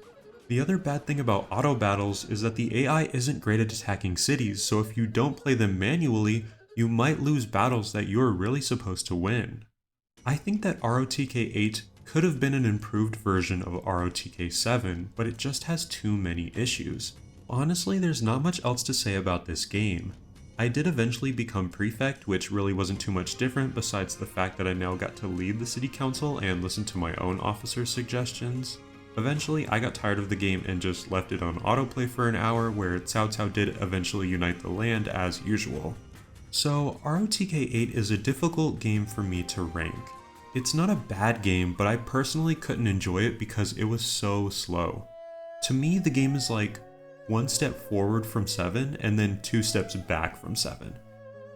Speaker 1: The other bad thing about auto battles is that the AI isn't great at attacking cities, so if you don't play them manually, you might lose battles that you're really supposed to win. I think that ROTK 8 could have been an improved version of ROTK 7, but it just has too many issues. Honestly, there's not much else to say about this game. I did eventually become prefect, which really wasn't too much different besides the fact that I now got to lead the city council and listen to my own officer suggestions. Eventually, I got tired of the game and just left it on autoplay for an hour, where Cao Cao did eventually unite the land as usual. So ROTK 8 is a difficult game for me to rank. It's not a bad game, but I personally couldn't enjoy it because it was so slow. To me, the game is like 1 step forward from 7 and then 2 steps back from 7.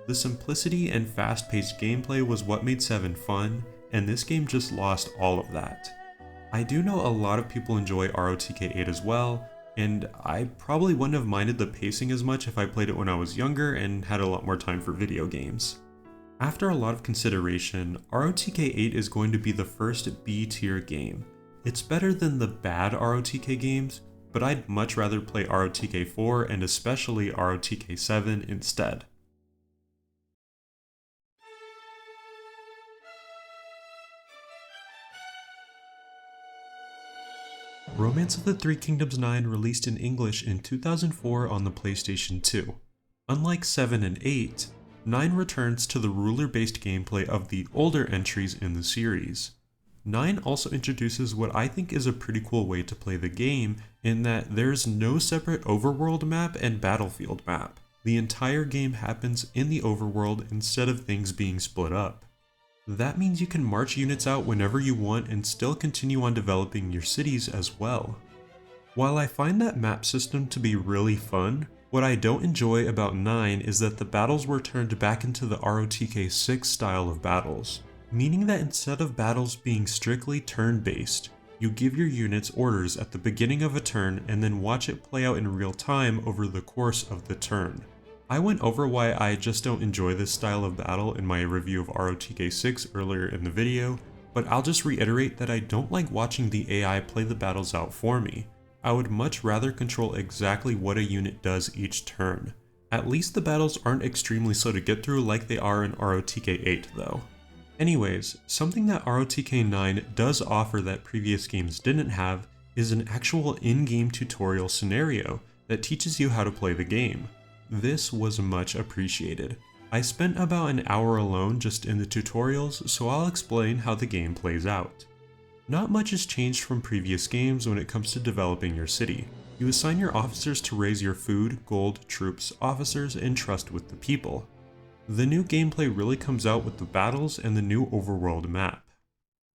Speaker 1: The simplicity and fast-paced gameplay was what made 7 fun, and this game just lost all of that. I do know a lot of people enjoy ROTK 8 as well, and I probably wouldn't have minded the pacing as much if I played it when I was younger and had a lot more time for video games. After a lot of consideration, ROTK 8 is going to be the first B-tier game. It's better than the bad ROTK games, but I'd much rather play ROTK 4 and especially ROTK 7 instead. Romance of the Three Kingdoms 9 released in English in 2004 on the PlayStation 2. Unlike 7 and 8, 9 returns to the ruler-based gameplay of the older entries in the series. 9 also introduces what I think is a pretty cool way to play the game in that there's no separate overworld map and battlefield map. The entire game happens in the overworld instead of things being split up. That means you can march units out whenever you want and still continue on developing your cities as well. While I find that map system to be really fun, what I don't enjoy about 9 is that the battles were turned back into the ROTK 6 style of battles, meaning that instead of battles being strictly turn-based, you give your units orders at the beginning of a turn and then watch it play out in real time over the course of the turn. I went over why I just don't enjoy this style of battle in my review of ROTK 6 earlier in the video, but I'll just reiterate that I don't like watching the AI play the battles out for me. I would much rather control exactly what a unit does each turn. At least the battles aren't extremely slow to get through like they are in ROTK 8 though. Anyways, something that ROTK 9 does offer that previous games didn't have is an actual in-game tutorial scenario that teaches you how to play the game. This was much appreciated. I spent about an hour alone just in the tutorials, so I'll explain how the game plays out. Not much has changed from previous games when it comes to developing your city. You assign your officers to raise your food, gold, troops, officers, and trust with the people. The new gameplay really comes out with the battles and the new overworld map.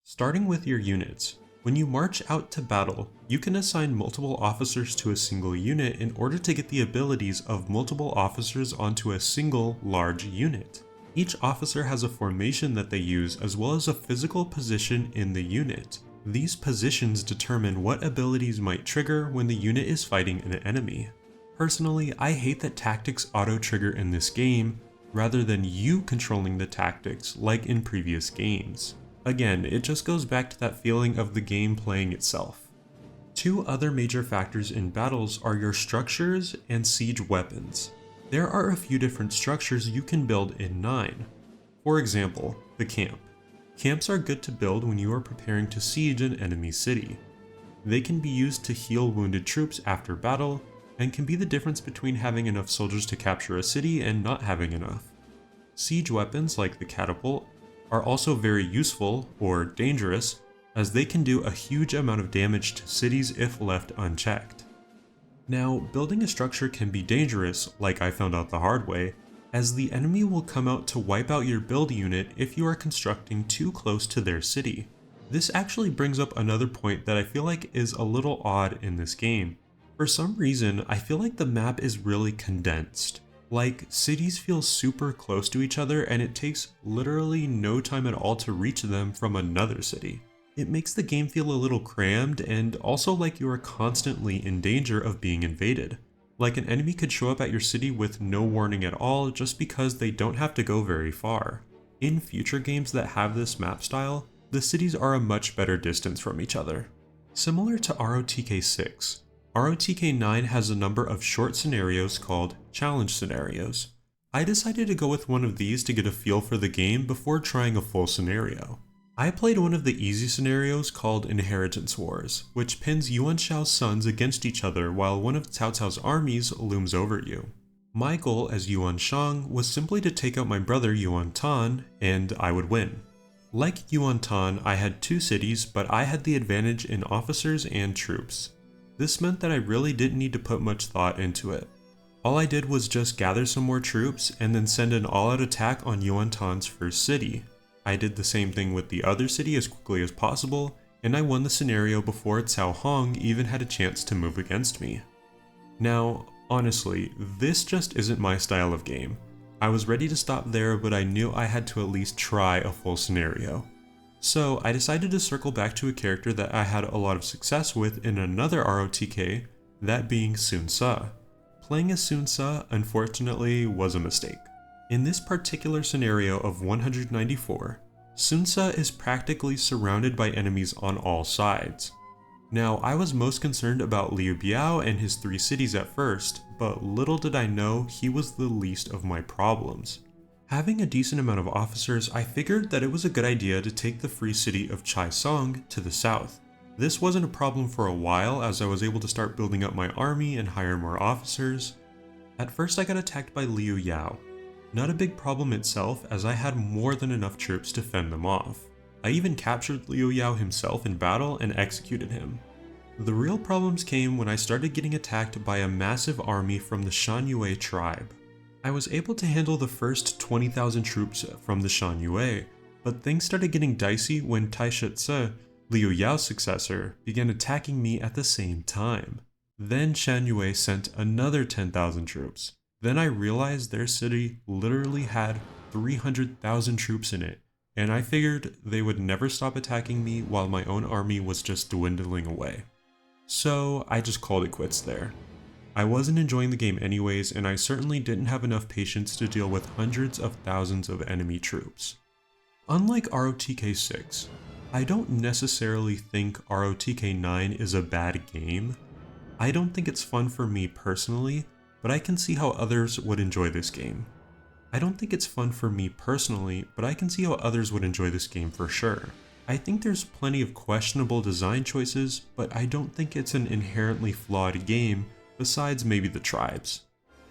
Speaker 1: Starting with your units. When you march out to battle, you can assign multiple officers to a single unit in order to get the abilities of multiple officers onto a single large unit. Each officer has a formation that they use as well as a physical position in the unit. These positions determine what abilities might trigger when the unit is fighting an enemy. Personally, I hate that tactics auto-trigger in this game, rather than you controlling the tactics like in previous games. Again, it just goes back to that feeling of the game playing itself. Two other major factors in battles are your structures and siege weapons. There are a few different structures you can build in 9. For example, the camp. Camps are good to build when you are preparing to siege an enemy city. They can be used to heal wounded troops after battle, and can be the difference between having enough soldiers to capture a city and not having enough. Siege weapons like the catapult are also very useful, or dangerous, as they can do a huge amount of damage to cities if left unchecked. Now, building a structure can be dangerous, like I found out the hard way, as the enemy will come out to wipe out your build unit if you are constructing too close to their city. This actually brings up another point that I feel like is a little odd in this game. For some reason, I feel like the map is really condensed. Like, cities feel super close to each other and it takes literally no time at all to reach them from another city. It makes the game feel a little crammed and also like you are constantly in danger of being invaded. Like an enemy could show up at your city with no warning at all just because they don't have to go very far. In future games that have this map style, the cities are a much better distance from each other. Similar to ROTK 6, ROTK 9 has a number of short scenarios called challenge scenarios. I decided to go with one of these to get a feel for the game before trying a full scenario. I played one of the easy scenarios called Inheritance Wars, which pins Yuan Shao's sons against each other while one of Cao Cao's armies looms over you. My goal as Yuan Shang was simply to take out my brother Yuan Tan, and I would win. Like Yuan Tan, I had 2 cities, but I had the advantage in officers and troops. This meant that I really didn't need to put much thought into it. All I did was just gather some more troops and then send an all-out attack on Yuan Tan's first city. I did the same thing with the other city as quickly as possible, and I won the scenario before Cao Hong even had a chance to move against me. Now, honestly, this just isn't my style of game. I was ready to stop there, but I knew I had to at least try a full scenario. So I decided to circle back to a character that I had a lot of success with in another ROTK, that being Sun Ce. Playing as Sun Ce, unfortunately, was a mistake. In this particular scenario of 194, Sun Ce is practically surrounded by enemies on all sides. Now, I was most concerned about Liu Biao and his 3 cities at first, but little did I know he was the least of my problems. Having a decent amount of officers, I figured that it was a good idea to take the free city of Chaisong to the south. This wasn't a problem for a while as I was able to start building up my army and hire more officers. At first I got attacked by Liu Yao. Not a big problem itself as I had more than enough troops to fend them off. I even captured Liu Yao himself in battle and executed him. The real problems came when I started getting attacked by a massive army from the Shan Yue tribe. I was able to handle the first 20,000 troops from the Shan Yue, but things started getting dicey when Tai Shi, Liu Yao's successor, began attacking me at the same time. Then Shan Yue sent another 10,000 troops. Then I realized their city literally had 300,000 troops in it, and I figured they would never stop attacking me while my own army was just dwindling away. So I just called it quits there. I wasn't enjoying the game anyways, and I certainly didn't have enough patience to deal with hundreds of thousands of enemy troops. Unlike ROTK 6, I don't necessarily think ROTK 9 is a bad game. I don't think it's fun for me personally, but I can see how others would enjoy this game. I don't think it's fun for me personally, but I can see how others would enjoy this game for sure. I think there's plenty of questionable design choices, but I don't think it's an inherently flawed game, besides maybe the tribes.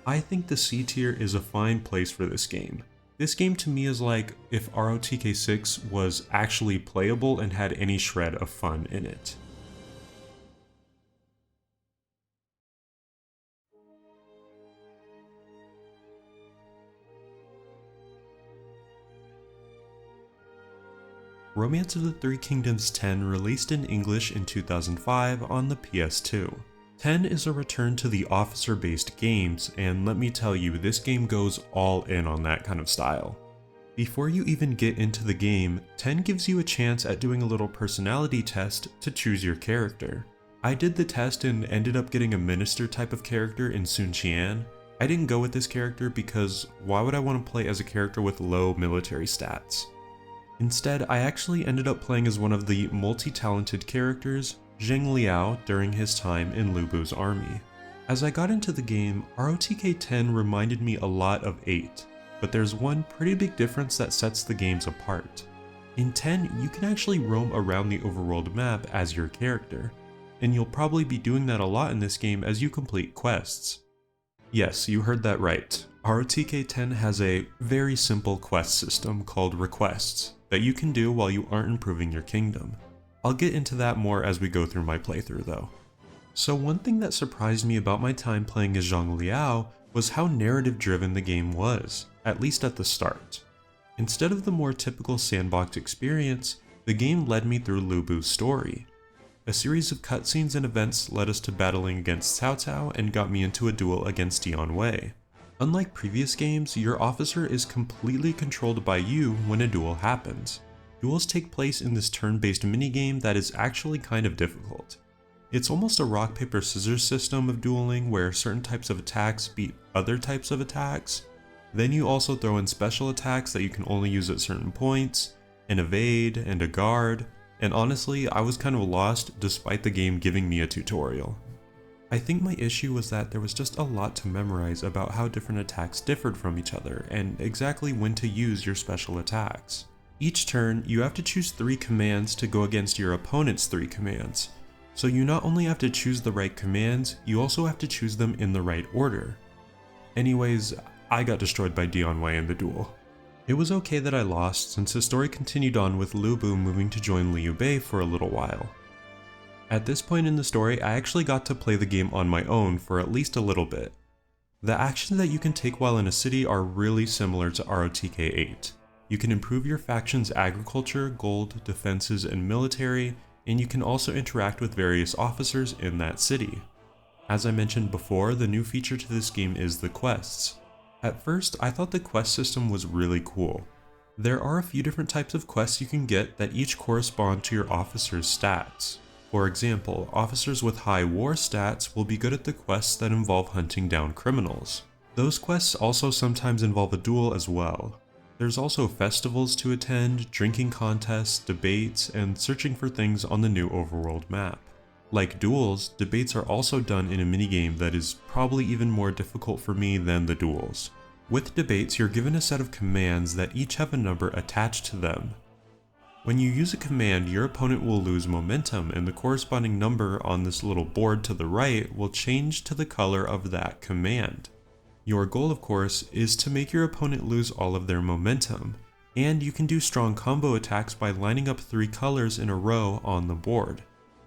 Speaker 1: I think the C tier is a fine place for this game. This game to me is like if ROTK 6 was actually playable and had any shred of fun in it. Romance of the Three Kingdoms 10 released in English in 2005 on the PS2. 10 is a return to the officer-based games, and let me tell you, this game goes all in on that kind of style. Before you even get into the game, 10 gives you a chance at doing a little personality test to choose your character. I did the test and ended up getting a minister type of character in Sun Qian. I didn't go with this character because why would I want to play as a character with low military stats? Instead, I actually ended up playing as one of the multi-talented characters, Zheng Liao, during his time in Lu Bu's army. As I got into the game, ROTK 10 reminded me a lot of 8, but there's one pretty big difference that sets the games apart. In 10, you can actually roam around the overworld map as your character, and you'll probably be doing that a lot in this game as you complete quests. Yes, you heard that right. ROTK 10 has a very simple quest system called requests that you can do while you aren't improving your kingdom. I'll get into that more as we go through my playthrough though. So one thing that surprised me about my time playing as Zheng Liao was how narrative driven the game was, at least at the start. Instead of the more typical sandbox experience, the game led me through Lu Bu's story. A series of cutscenes and events led us to battling against Cao Cao and got me into a duel against Dian Wei. Unlike previous games, your officer is completely controlled by you when a duel happens. Duels take place in this turn-based minigame that is actually kind of difficult. It's almost a rock paper scissors system of dueling where certain types of attacks beat other types of attacks. Then you also throw in special attacks that you can only use at certain points, an evade, and a guard, and honestly, I was kind of lost despite the game giving me a tutorial. I think my issue was that there was just a lot to memorize about how different attacks differed from each other and exactly when to use your special attacks. Each turn, you have to choose 3 commands to go against your opponent's 3 commands. So you not only have to choose the right commands, you also have to choose them in the right order. Anyways, I got destroyed by Dian Wei in the duel. It was okay that I lost since the story continued on with Lu Bu moving to join Liu Bei for a little while. At this point in the story, I actually got to play the game on my own for at least a little bit. The actions that you can take while in a city are really similar to ROTK 8. You can improve your faction's agriculture, gold, defenses, and military, and you can also interact with various officers in that city. As I mentioned before, the new feature to this game is the quests. At first, I thought the quest system was really cool. There are a few different types of quests you can get that each correspond to your officer's stats. For example, officers with high war stats will be good at the quests that involve hunting down criminals. Those quests also sometimes involve a duel as well. There's also festivals to attend, drinking contests, debates, and searching for things on the new overworld map. Like duels, debates are also done in a minigame that is probably even more difficult for me than the duels. With debates, you're given a set of commands that each have a number attached to them. When you use a command, your opponent will lose momentum, and the corresponding number on this little board to the right will change to the color of that command. Your goal, of course, is to make your opponent lose all of their momentum, and you can do strong combo attacks by lining up 3 colors in a row on the board.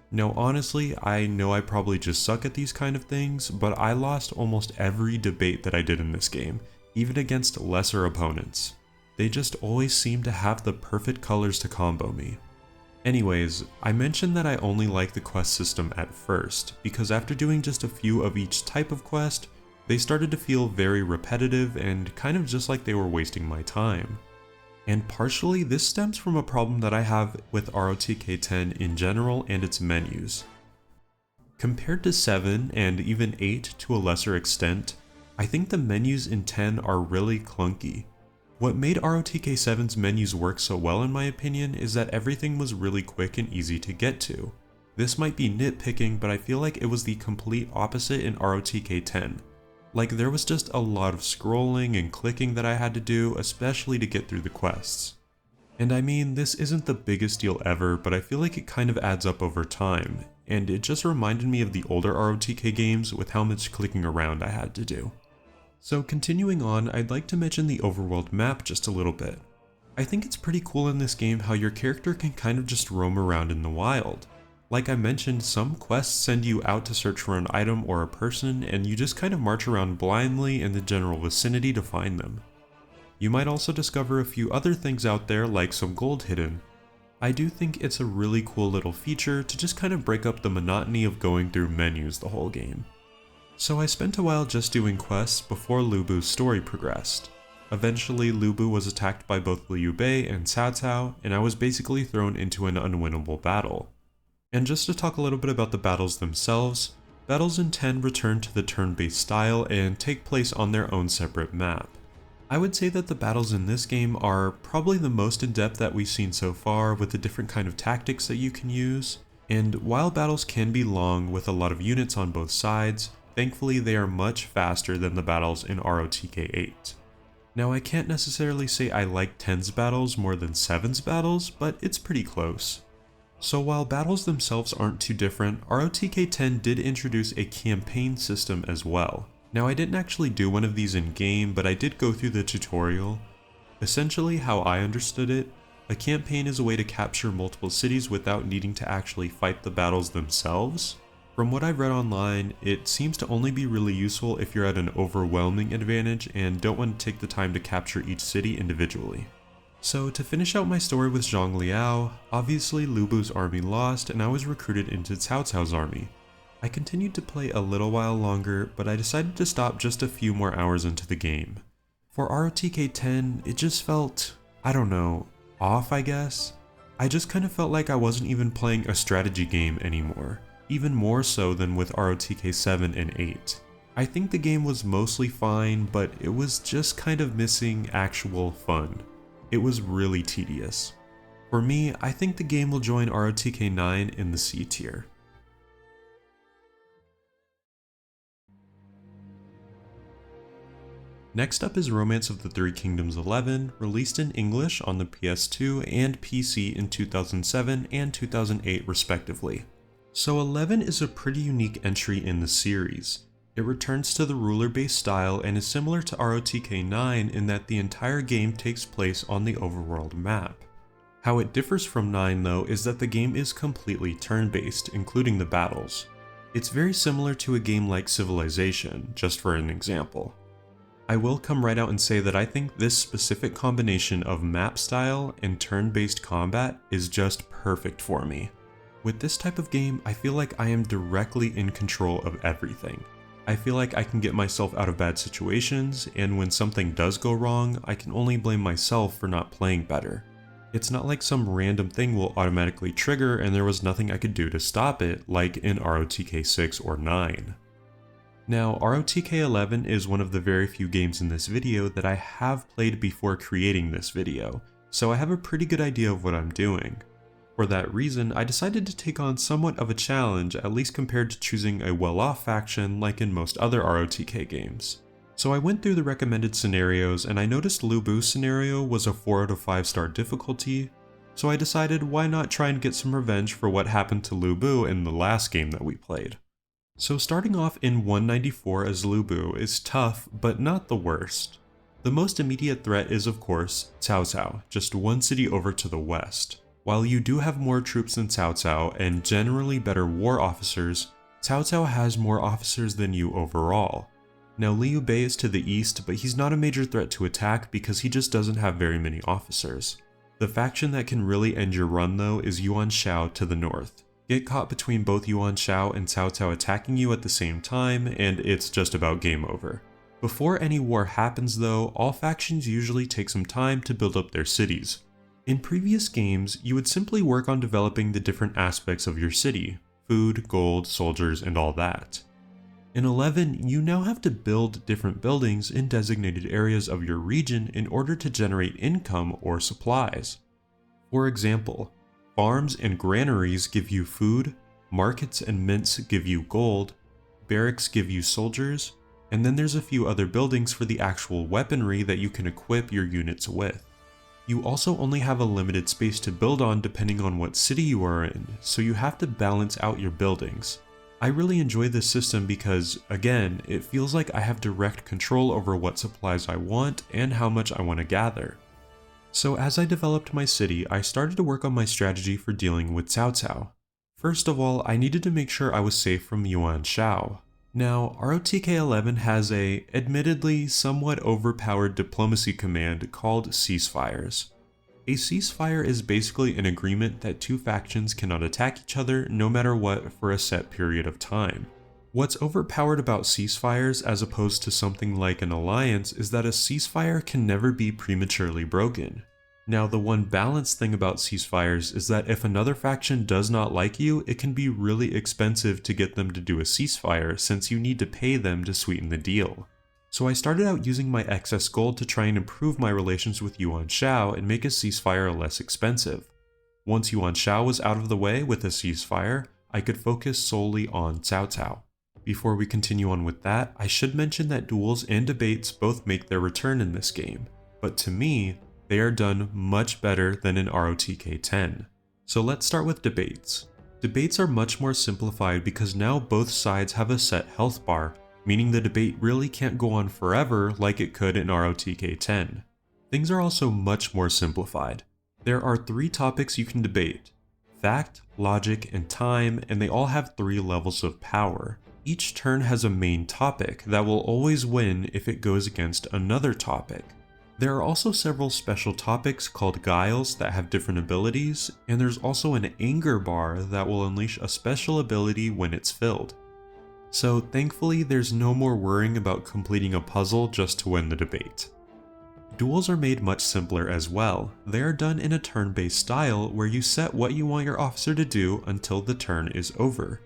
Speaker 1: Now honestly, I know I probably just suck at these kind of things, but I lost almost every debate that I did in this game, even against lesser opponents. They just always seem to have the perfect colors to combo me. Anyways, I mentioned that I only like the quest system at first, because after doing just a few of each type of quest, they started to feel very repetitive and kind of just like they were wasting my time. And partially this stems from a problem that I have with ROTK 10 in general and its menus. Compared to 7 and even 8 to a lesser extent, I think the menus in 10 are really clunky. What made ROTK 7's menus work so well in my opinion is that everything was really quick and easy to get to. This might be nitpicking, but I feel like it was the complete opposite in ROTK 10. Like there was just a lot of scrolling and clicking that I had to do, especially to get through the quests. And I mean, this isn't the biggest deal ever, but I feel like it kind of adds up over time, and it just reminded me of the older ROTK games with how much clicking around I had to do. So continuing on, I'd like to mention the overworld map just a little bit. I think it's pretty cool in this game how your character can kind of just roam around in the wild. Like I mentioned, some quests send you out to search for an item or a person, and you just kind of march around blindly in the general vicinity to find them. You might also discover a few other things out there like some gold hidden. I do think it's a really cool little feature to just kind of break up the monotony of going through menus the whole game. So I spent a while just doing quests before Lu Bu's story progressed. Eventually, Lu Bu was attacked by both Liu Bei and Cao Cao, and I was basically thrown into an unwinnable battle. And just to talk a little bit about the battles themselves, battles in 10 return to the turn-based style and take place on their own separate map. I would say that the battles in this game are probably the most in-depth that we've seen so far, with the different kind of tactics that you can use, and while battles can be long with a lot of units on both sides, thankfully they are much faster than the battles in ROTK 8. Now I can't necessarily say I like 10's battles more than 7's battles, but it's pretty close. So while battles themselves aren't too different, ROTK 10 did introduce a campaign system as well. Now I didn't actually do one of these in game, but I did go through the tutorial. Essentially how I understood it, a campaign is a way to capture multiple cities without needing to actually fight the battles themselves. From what I've read online, it seems to only be really useful if you're at an overwhelming advantage and don't want to take the time to capture each city individually. So to finish out my story with Zhang Liao, obviously Lu Bu's army lost and I was recruited into Cao Cao's army. I continued to play a little while longer, but I decided to stop just a few more hours into the game. For ROTK 10, it just felt, I don't know, off I guess? I just kind of felt like I wasn't even playing a strategy game anymore, even more so than with ROTK 7 and 8. I think the game was mostly fine, but it was just kind of missing actual fun. It was really tedious. For me, I think the game will join ROTK 9 in the C tier. Next up is Romance of the Three Kingdoms 11, released in English on the PS2 and PC in 2007 and 2008 respectively. So 11 is a pretty unique entry in the series. It returns to the ruler-based style and is similar to ROTK 9 in that the entire game takes place on the overworld map. How it differs from 9 though is that the game is completely turn-based, including the battles. It's very similar to a game like Civilization, just for an example. I will come right out and say that I think this specific combination of map style and turn-based combat is just perfect for me. With this type of game, I feel like I am directly in control of everything. I feel like I can get myself out of bad situations, and when something does go wrong, I can only blame myself for not playing better. It's not like some random thing will automatically trigger and there was nothing I could do to stop it like in ROTK 6 or 9. Now, ROTK 11 is one of the very few games in this video that I have played before creating this video, so I have a pretty good idea of what I'm doing. For that reason, I decided to take on somewhat of a challenge, at least compared to choosing a well-off faction like in most other ROTK games. So I went through the recommended scenarios and I noticed Lu Bu's scenario was a 4 out of 5 star difficulty, so I decided why not try and get some revenge for what happened to Lu Bu in the last game that we played. So starting off in 194 as Lu Bu is tough, but not the worst. The most immediate threat is of course Cao Cao, just one city over to the west. While you do have more troops than Cao Cao and generally better war officers, Cao Cao has more officers than you overall. Now Liu Bei is to the east, but he's not a major threat to attack because he just doesn't have very many officers. The faction that can really end your run though is Yuan Shao to the north. Get caught between both Yuan Shao and Cao Cao attacking you at the same time and it's just about game over. Before any war happens though, all factions usually take some time to build up their cities. In previous games, you would simply work on developing the different aspects of your city, food, gold, soldiers, and all that. In 11, you now have to build different buildings in designated areas of your region in order to generate income or supplies. For example, farms and granaries give you food, markets and mints give you gold, barracks give you soldiers, and then there's a few other buildings for the actual weaponry that you can equip your units with. You also only have a limited space to build on depending on what city you are in, so you have to balance out your buildings. I really enjoy this system because, again, it feels like I have direct control over what supplies I want and how much I want to gather. So as I developed my city, I started to work on my strategy for dealing with Cao Cao. First of all, I needed to make sure I was safe from Yuan Shao. Now, ROTK 11 has a, admittedly, somewhat overpowered diplomacy command called ceasefires. A ceasefire is basically an agreement that two factions cannot attack each other no matter what for a set period of time. What's overpowered about ceasefires as opposed to something like an alliance is that a ceasefire can never be prematurely broken. Now, the one balanced thing about ceasefires is that if another faction does not like you, it can be really expensive to get them to do a ceasefire since you need to pay them to sweeten the deal. So I started out using my excess gold to try and improve my relations with Yuan Shao and make a ceasefire less expensive. Once Yuan Shao was out of the way with a ceasefire, I could focus solely on Cao Cao. Before we continue on with that, I should mention that duels and debates both make their return in this game, but to me, they are done much better than in ROTK 10. So let's start with debates. Debates are much more simplified because now both sides have a set health bar, meaning the debate really can't go on forever like it could in ROTK 10. Things are also much more simplified. There are 3 topics you can debate: fact, logic, and time, and they all have 3 levels of power. Each turn has a main topic that will always win if it goes against another topic. There are also several special topics called guiles that have different abilities, and there's also an anger bar that will unleash a special ability when it's filled. So thankfully there's no more worrying about completing a puzzle just to win the debate. Duels are made much simpler as well. They are done in a turn-based style where you set what you want your officer to do until the turn is over.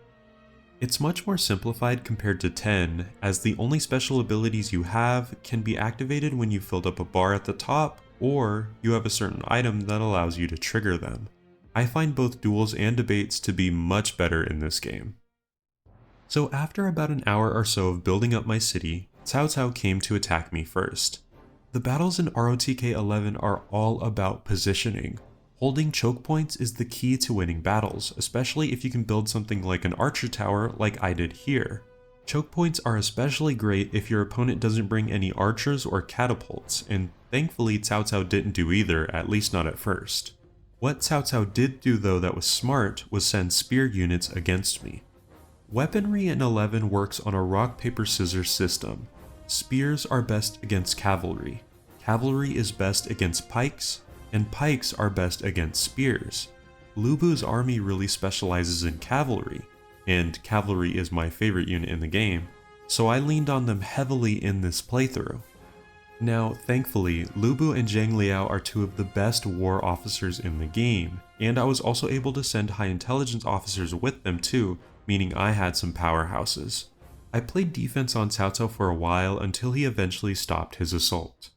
Speaker 1: It's much more simplified compared to 10, as the only special abilities you have can be activated when you filled up a bar at the top, or you have a certain item that allows you to trigger them. I find both duels and debates to be much better in this game. So after about an hour or so of building up my city, Cao Cao came to attack me first. The battles in ROTK 11 are all about positioning. Holding choke points is the key to winning battles, especially if you can build something like an archer tower like I did here. Choke points are especially great if your opponent doesn't bring any archers or catapults, and thankfully Cao Cao didn't do either, at least not at first. What Cao Cao did do though that was smart was send spear units against me. Weaponry in 11 works on a rock paper scissors system. Spears are best against cavalry. Cavalry is best against pikes, and pikes are best against spears. Lu Bu's army really specializes in cavalry, and cavalry is my favorite unit in the game, so I leaned on them heavily in this playthrough. Now, thankfully, Lu Bu and Zhang Liao are two of the best war officers in the game, and I was also able to send high intelligence officers with them too, meaning I had some powerhouses. I played defense on Cao Cao for a while until he eventually stopped his assault.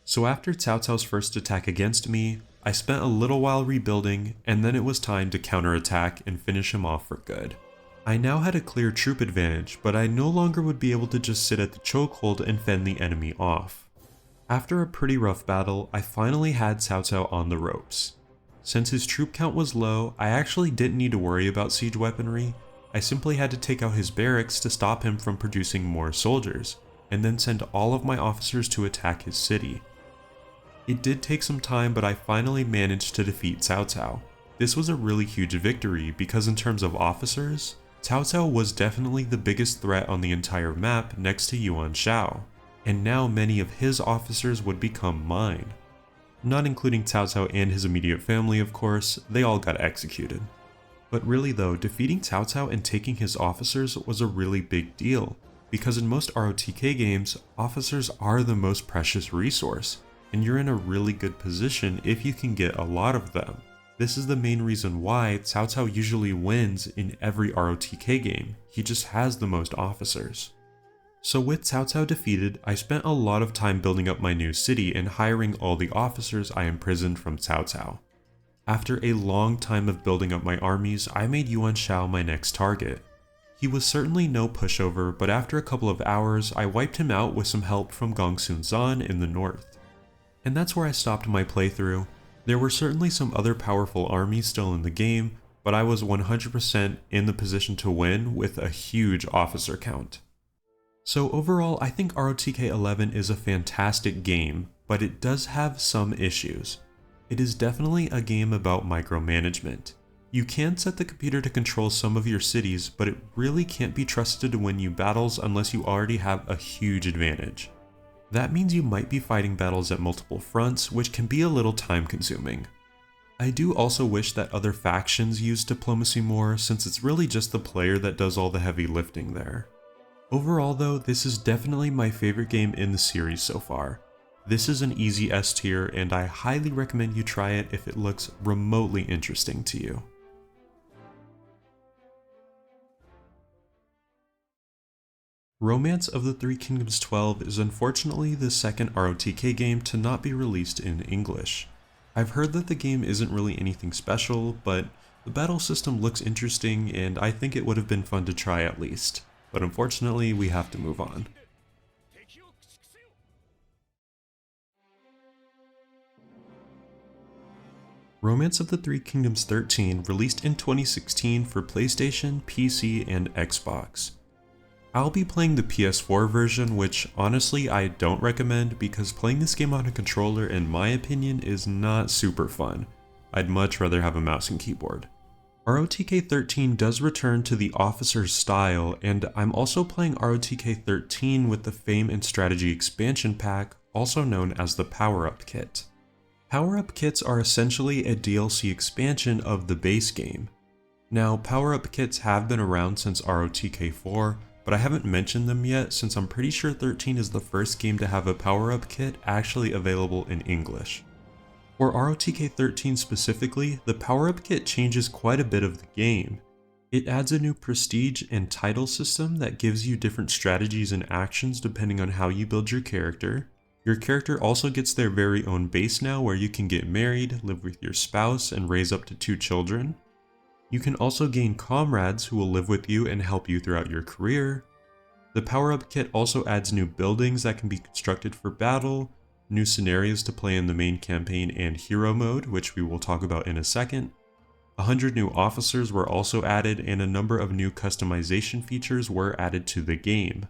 Speaker 1: So after Cao Cao's first attack against me, I spent a little while rebuilding, and then it was time to counterattack and finish him off for good. I now had a clear troop advantage, but I no longer would be able to just sit at the chokehold and fend the enemy off. After a pretty rough battle, I finally had Cao Cao on the ropes. Since his troop count was low, I actually didn't need to worry about siege weaponry. I simply had to take out his barracks to stop him from producing more soldiers, and then send all of my officers to attack his city. It did take some time, but I finally managed to defeat Cao Cao. This was a really huge victory because in terms of officers, Cao Cao was definitely the biggest threat on the entire map next to Yuan Shao, and now many of his officers would become mine. Not including Cao Cao and his immediate family, of course, they all got executed. But really though, defeating Cao Cao and taking his officers was a really big deal, because in most ROTK games, officers are the most precious resource, and you're in a really good position if you can get a lot of them. This is the main reason why Cao Cao usually wins in every ROTK game, he just has the most officers. So with Cao Cao defeated, I spent a lot of time building up my new city and hiring all the officers I imprisoned from Cao Cao. After a long time of building up my armies, I made Yuan Shao my next target. He was certainly no pushover, but after a couple of hours, I wiped him out with some help from Gongsun Zan in the north. And that's where I stopped my playthrough. There were certainly some other powerful armies still in the game, but I was 100% in the position to win with a huge officer count. So overall, I think ROTK 11 is a fantastic game, but it does have some issues. It is definitely a game about micromanagement. You can set the computer to control some of your cities, but it really can't be trusted to win you battles unless you already have a huge advantage. That means you might be fighting battles at multiple fronts, which can be a little time consuming. I do also wish that other factions used diplomacy more, since it's really just the player that does all the heavy lifting there. Overall though, this is definitely my favorite game in the series so far. This is an easy S tier, and I highly recommend you try it if it looks remotely interesting to you. Romance of the Three Kingdoms 12 is unfortunately the second ROTK game to not be released in English. I've heard that the game isn't really anything special, but the battle system looks interesting and I think it would have been fun to try at least. But unfortunately, we have to move on. Romance of the Three Kingdoms 13 released in 2016 for PlayStation, PC, and Xbox. I'll be playing the PS4 version, which honestly I don't recommend because playing this game on a controller in my opinion is not super fun. I'd much rather have a mouse and keyboard. ROTK 13 does return to the officer's style, and I'm also playing ROTK 13 with the Fame and Strategy expansion pack, also known as the Power-Up Kit. Power-Up Kits are essentially a DLC expansion of the base game. Now, Power-Up Kits have been around since ROTK 4, but I haven't mentioned them yet since I'm pretty sure 13 is the first game to have a power-up kit actually available in English. For ROTK 13 specifically, the power-up kit changes quite a bit of the game. It adds a new prestige and title system that gives you different strategies and actions depending on how you build your character. Your character also gets their very own base now where you can get married, live with your spouse, and raise up to 2 children. You can also gain comrades who will live with you and help you throughout your career. The power-up kit also adds new buildings that can be constructed for battle, new scenarios to play in the main campaign and hero mode, which we will talk about in a second. 100 new officers were also added, and a number of new customization features were added to the game.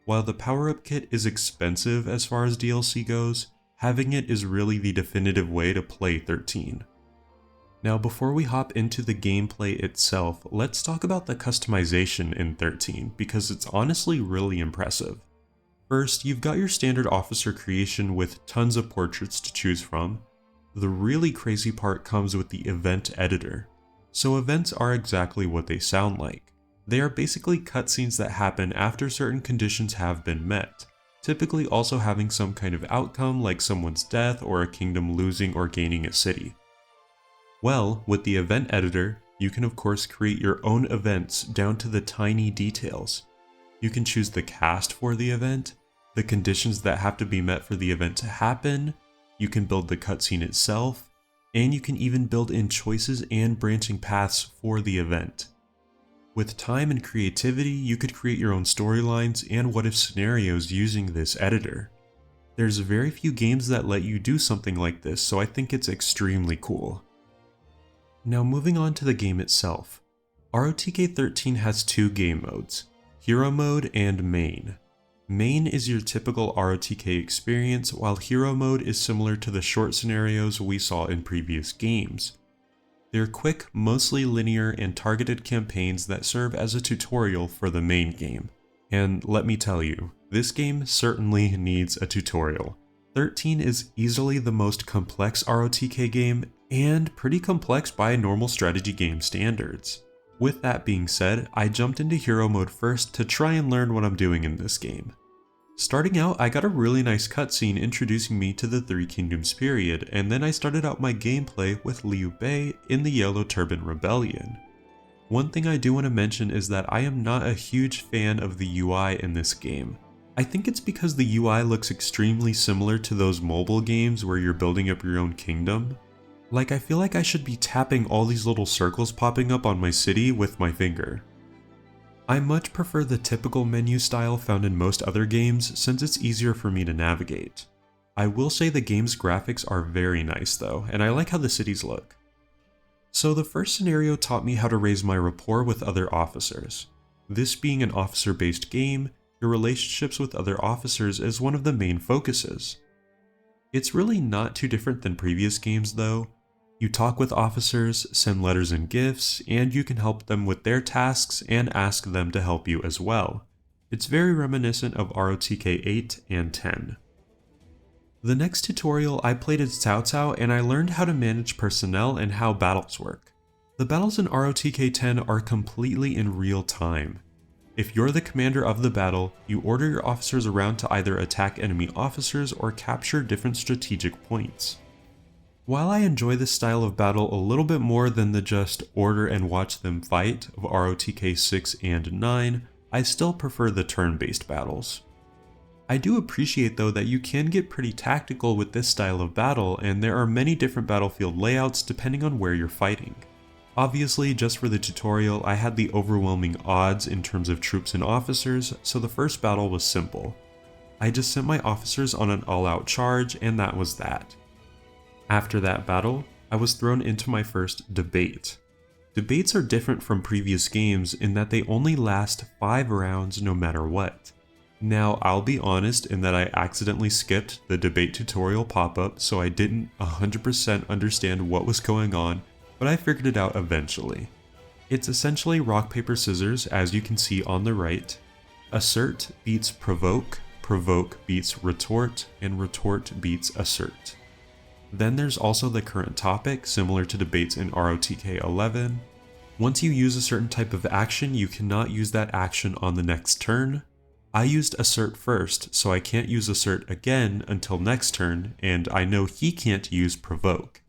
Speaker 1: While the power-up kit is expensive as far as DLC goes, having it is really the definitive way to play 13. Now before we hop into the gameplay itself, let's talk about the customization in 13 because it's honestly really impressive. First, you've got your standard officer creation with tons of portraits to choose from. The really crazy part comes with the event editor. So events are exactly what they sound like. They are basically cutscenes that happen after certain conditions have been met. typically also having some kind of outcome like someone's death or a kingdom losing or gaining a city. Well, with the event editor, you can of course create your own events down to the tiny details. You can choose the cast for the event, the conditions that have to be met for the event to happen, you can build the cutscene itself, and you can even build in choices and branching paths for the event. With time and creativity, you could create your own storylines and what-if scenarios using this editor. There's very few games that let you do something like this, so I think it's extremely cool. Now moving on to the game itself. ROTK 13 has two game modes, Hero Mode and Main. Main is your typical ROTK experience, while Hero Mode is similar to the short scenarios we saw in previous games. They're quick, mostly linear and targeted campaigns that serve as a tutorial for the main game. And let me tell you, this game certainly needs a tutorial. 13 is easily the most complex ROTK game, and pretty complex by normal strategy game standards. With that being said, I jumped into Hero Mode first to try and learn what I'm doing in this game. Starting out, I got a really nice cutscene introducing me to the Three Kingdoms period, and then I started out my gameplay with Liu Bei in the Yellow Turban Rebellion. One thing I do want to mention is that I am not a huge fan of the UI in this game. I think it's because the UI looks extremely similar to those mobile games where you're building up your own kingdom. Like, I feel like I should be tapping all these little circles popping up on my city with my finger. I much prefer the typical menu style found in most other games since it's easier for me to navigate. I will say the game's graphics are very nice though, and I like how the cities look. So the first scenario taught me how to raise my rapport with other officers. This being an officer-based game, your relationships with other officers is one of the main focuses. It's really not too different than previous games though. You talk with officers, send letters and gifts, and you can help them with their tasks and ask them to help you as well. It's very reminiscent of ROTK 8 and 10. The next tutorial I played as Cao Cao and I learned how to manage personnel and how battles work. The battles in ROTK 10 are completely in real time. If you're the commander of the battle, you order your officers around to either attack enemy officers or capture different strategic points. While I enjoy this style of battle a little bit more than the just order and watch them fight of ROTK 6 and 9, I still prefer the turn-based battles. I do appreciate though that you can get pretty tactical with this style of battle, and there are many different battlefield layouts depending on where you're fighting. Obviously, just for the tutorial, I had the overwhelming odds in terms of troops and officers, so the first battle was simple. I just sent my officers on an all-out charge, and that was that. After that battle, I was thrown into my first debate. Debates are different from previous games in that they only last 5 rounds no matter what. Now, I'll be honest in that I accidentally skipped the debate tutorial pop-up, so I didn't 100% understand what was going on, but I figured it out eventually. It's essentially rock, paper, scissors, as you can see on the right. Assert beats provoke, provoke beats retort, and retort beats assert. Then there's also the current topic, similar to debates in ROTK 11. Once you use a certain type of action, you cannot use that action on the next turn. I used assert first, so I can't use assert again until next turn, and I know he can't use provoke.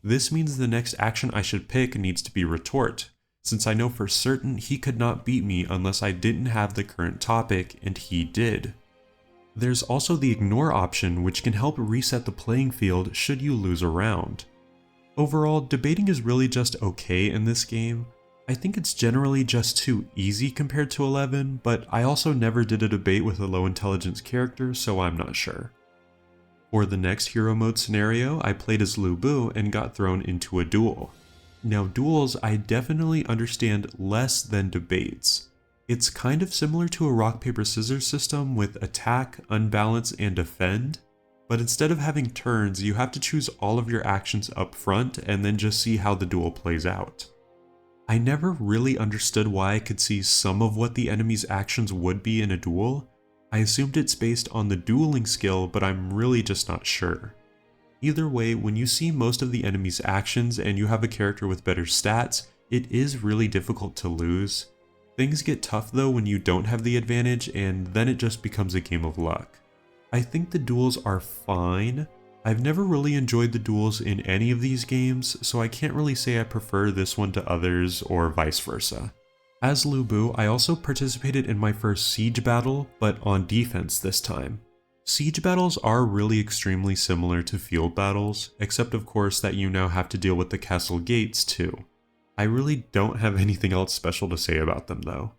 Speaker 1: This means the next action I should pick needs to be retort, since I know for certain he could not beat me unless I didn't have the current topic, and he did. There's also the ignore option, which can help reset the playing field should you lose a round. Overall, debating is really just okay in this game. I think it's generally just too easy compared to 11, but I also never did a debate with a low intelligence character, so I'm not sure. For the next hero mode scenario, I played as Lu Bu and got thrown into a duel. Now duels I definitely understand less than debates. It's kind of similar to a rock, paper, scissors system with attack, unbalance, and defend, but instead of having turns, you have to choose all of your actions up front and then just see how the duel plays out. I never really understood why I could see some of what the enemy's actions would be in a duel. I assumed it's based on the dueling skill, but I'm really just not sure. Either way, when you see most of the enemy's actions and you have a character with better stats, it is really difficult to lose. Things get tough though when you don't have the advantage, and then it just becomes a game of luck. I think the duels are fine. I've never really enjoyed the duels in any of these games, so I can't really say I prefer this one to others or vice versa. As Lu Bu, I also participated in my first siege battle, but on defense this time. Siege battles are really extremely similar to field battles, except of course that you now have to deal with the castle gates too. I really don't have anything else special to say about them though.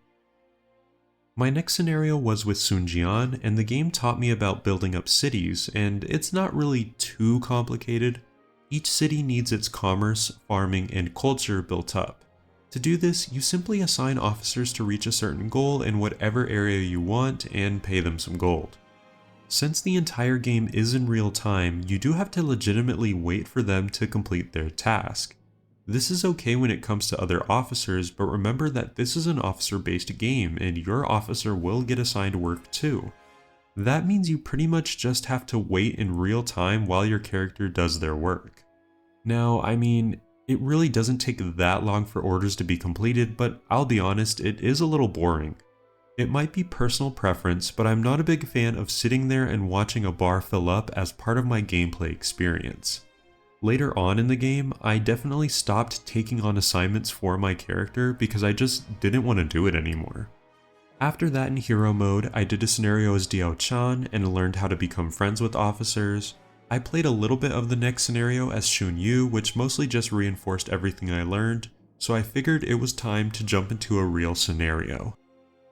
Speaker 1: My next scenario was with Sunjian, and the game taught me about building up cities, and it's not really too complicated. Each city needs its commerce, farming, and culture built up. To do this, you simply assign officers to reach a certain goal in whatever area you want and pay them some gold. Since the entire game is in real time, you do have to legitimately wait for them to complete their task. This is okay when it comes to other officers, but remember that this is an officer-based game and your officer will get assigned work too. That means you pretty much just have to wait in real time while your character does their work. Now, I mean, it really doesn't take that long for orders to be completed, but I'll be honest, it is a little boring. It might be personal preference, but I'm not a big fan of sitting there and watching a bar fill up as part of my gameplay experience. Later on in the game, I definitely stopped taking on assignments for my character because I just didn't want to do it anymore. After that in hero mode, I did a scenario as Diao Chan and learned how to become friends with officers. I played a little bit of the next scenario as Shun Yu, which mostly just reinforced everything I learned, so I figured it was time to jump into a real scenario.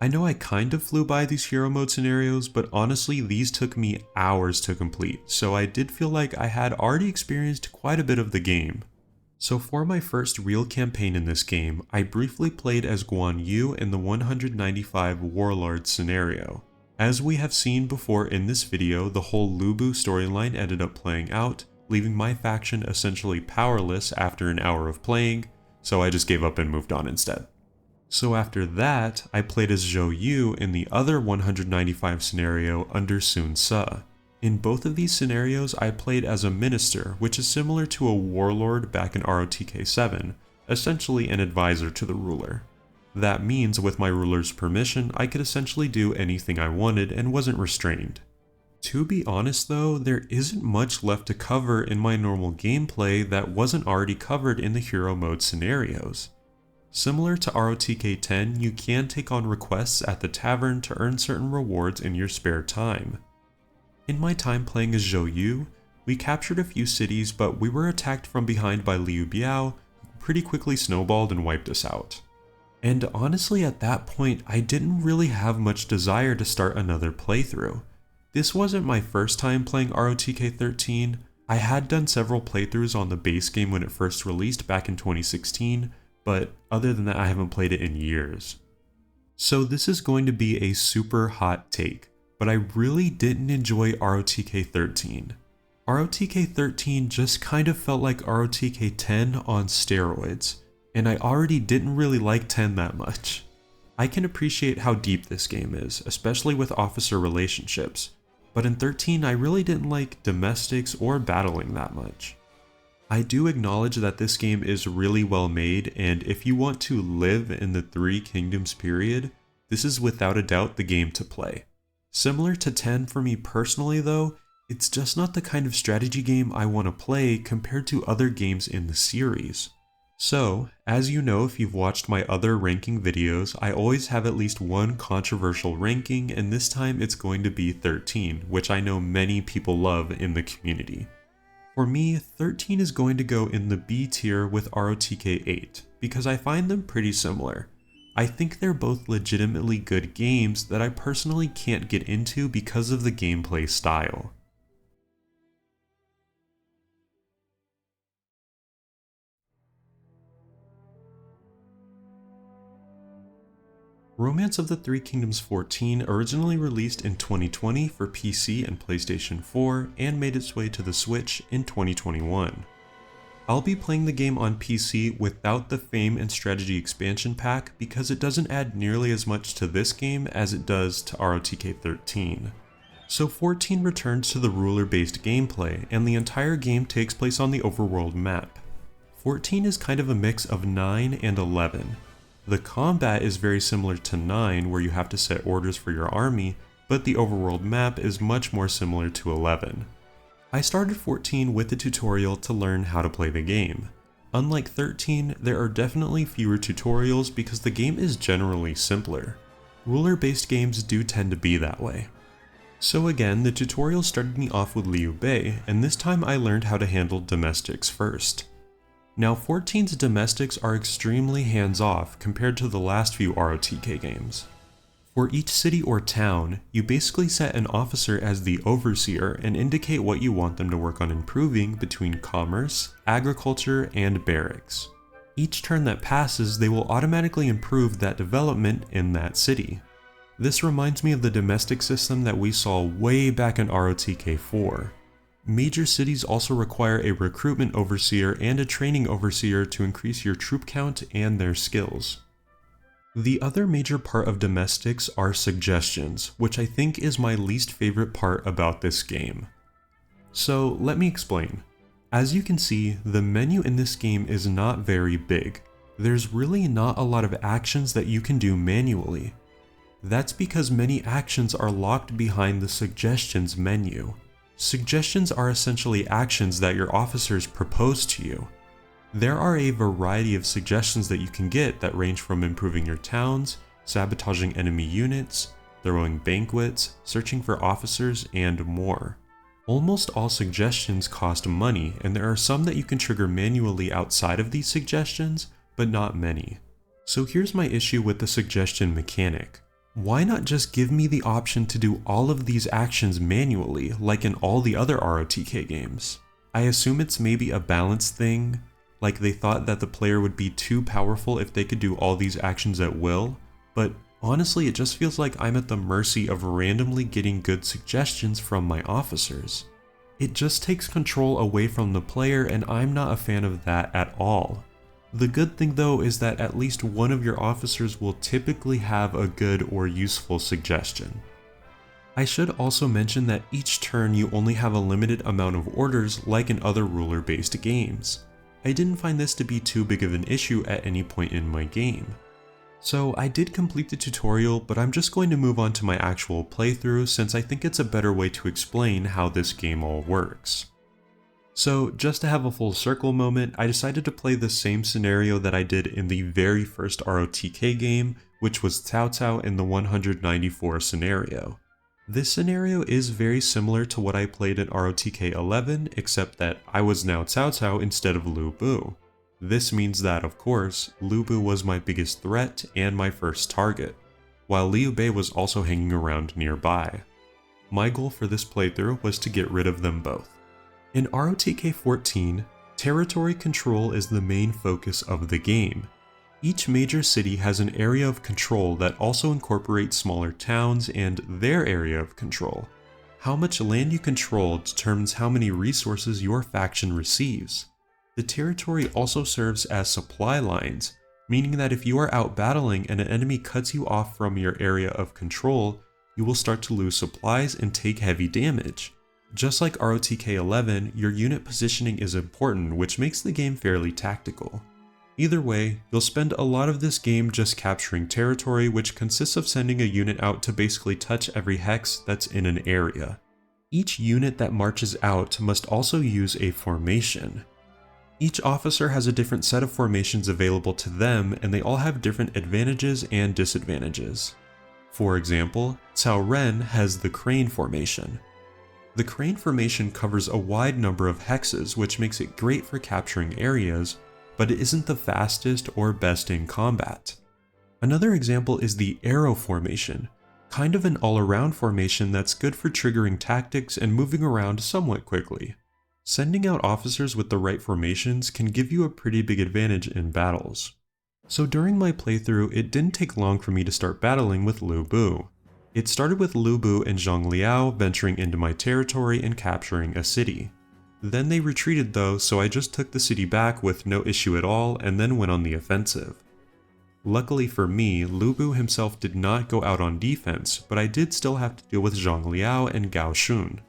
Speaker 1: I know I kind of flew by these hero mode scenarios, but honestly these took me hours to complete, so I did feel like I had already experienced quite a bit of the game. So for my first real campaign in this game, I briefly played as Guan Yu in the 195 Warlord scenario. As we have seen before in this video, the whole Lu Bu storyline ended up playing out, leaving my faction essentially powerless after an hour of playing, so I just gave up and moved on instead. So after that, I played as Zhou Yu in the other 195 scenario under Sun Ce. In both of these scenarios, I played as a minister, which is similar to a warlord back in ROTK 7, essentially an advisor to the ruler. That means with my ruler's permission, I could essentially do anything I wanted and wasn't restrained. To be honest though, there isn't much left to cover in my normal gameplay that wasn't already covered in the hero mode scenarios. Similar to ROTK 10, you can take on requests at the tavern to earn certain rewards in your spare time. In my time playing as Zhou Yu, we captured a few cities, but we were attacked from behind by Liu Biao, who pretty quickly snowballed and wiped us out. And honestly at that point, I didn't really have much desire to start another playthrough. This wasn't my first time playing ROTK 13, I had done several playthroughs on the base game when it first released back in 2016, but other than that I haven't played it in years. So this is going to be a super hot take, but I really didn't enjoy ROTK 13. ROTK 13 just kind of felt like ROTK 10 on steroids, and I already didn't really like 10 that much. I can appreciate how deep this game is, especially with officer relationships, but in 13 I really didn't like domestics or battling that much. I do acknowledge that this game is really well made, and if you want to live in the Three Kingdoms period, this is without a doubt the game to play. Similar to 10 for me personally though, it's just not the kind of strategy game I want to play compared to other games in the series. So, as you know if you've watched my other ranking videos, I always have at least one controversial ranking, and this time it's going to be 13, which I know many people love in the community. For me, 13 is going to go in the B tier with ROTK 8, because I find them pretty similar. I think they're both legitimately good games that I personally can't get into because of the gameplay style. Romance of the Three Kingdoms 14 originally released in 2020 for PC and PlayStation 4 and made its way to the Switch in 2021. I'll be playing the game on PC without the Fame and Strategy expansion pack because it doesn't add nearly as much to this game as it does to ROTK 13. So 14 returns to the ruler-based gameplay, and the entire game takes place on the overworld map. 14 is kind of a mix of 9 and 11. The combat is very similar to 9, where you have to set orders for your army, but the overworld map is much more similar to 11. I started 14 with the tutorial to learn how to play the game. Unlike 13, there are definitely fewer tutorials because the game is generally simpler. Ruler-based games do tend to be that way. So again, the tutorial started me off with Liu Bei, and this time I learned how to handle domestics first. Now 14's domestics are extremely hands-off compared to the last few ROTK games. For each city or town, you basically set an officer as the overseer and indicate what you want them to work on improving between commerce, agriculture, and barracks. Each turn that passes, they will automatically improve that development in that city. This reminds me of the domestic system that we saw way back in ROTK 4. Major cities also require a recruitment overseer and a training overseer to increase your troop count and their skills. The other major part of domestics are suggestions, which I think is my least favorite part about this game. So let me explain. As you can see, the menu in this game is not very big. There's really not a lot of actions that you can do manually. That's because many actions are locked behind the suggestions menu. Suggestions are essentially actions that your officers propose to you. There are a variety of suggestions that you can get that range from improving your towns, sabotaging enemy units, throwing banquets, searching for officers, and more. Almost all suggestions cost money, and there are some that you can trigger manually outside of these suggestions, but not many. So here's my issue with the suggestion mechanic. Why not just give me the option to do all of these actions manually, like in all the other ROTK games? I assume it's maybe a balance thing, like they thought that the player would be too powerful if they could do all these actions at will, but honestly it just feels like I'm at the mercy of randomly getting good suggestions from my officers. It just takes control away from the player, and I'm not a fan of that at all. The good thing though is that at least one of your officers will typically have a good or useful suggestion. I should also mention that each turn you only have a limited amount of orders like in other ruler-based games. I didn't find this to be too big of an issue at any point in my game. So I did complete the tutorial, but I'm just going to move on to my actual playthrough since I think it's a better way to explain how this game all works. So just to have a full circle moment, I decided to play the same scenario that I did in the very first ROTK game, which was Cao Cao in the 194 scenario. This scenario is very similar to what I played in ROTK 11, except that I was now Cao Cao instead of Lu Bu. This means that, of course, Lu Bu was my biggest threat and my first target, while Liu Bei was also hanging around nearby. My goal for this playthrough was to get rid of them both. In ROTK 14, territory control is the main focus of the game. Each major city has an area of control that also incorporates smaller towns and their area of control. How much land you control determines how many resources your faction receives. The territory also serves as supply lines, meaning that if you are out battling and an enemy cuts you off from your area of control, you will start to lose supplies and take heavy damage. Just like ROTK 11, your unit positioning is important, which makes the game fairly tactical. Either way, you'll spend a lot of this game just capturing territory, which consists of sending a unit out to basically touch every hex that's in an area. Each unit that marches out must also use a formation. Each officer has a different set of formations available to them, and they all have different advantages and disadvantages. For example, Cao Ren has the crane formation. The crane formation covers a wide number of hexes, which makes it great for capturing areas, but it isn't the fastest or best in combat. Another example is the arrow formation, kind of an all-around formation that's good for triggering tactics and moving around somewhat quickly. Sending out officers with the right formations can give you a pretty big advantage in battles. So during my playthrough, it didn't take long for me to start battling with Lu Bu. It started with Lu Bu and Zhang Liao venturing into my territory and capturing a city. Then they retreated though, so I just took the city back with no issue at all and then went on the offensive. Luckily for me, Lu Bu himself did not go out on defense, but I did still have to deal with Zhang Liao and Gao Shun.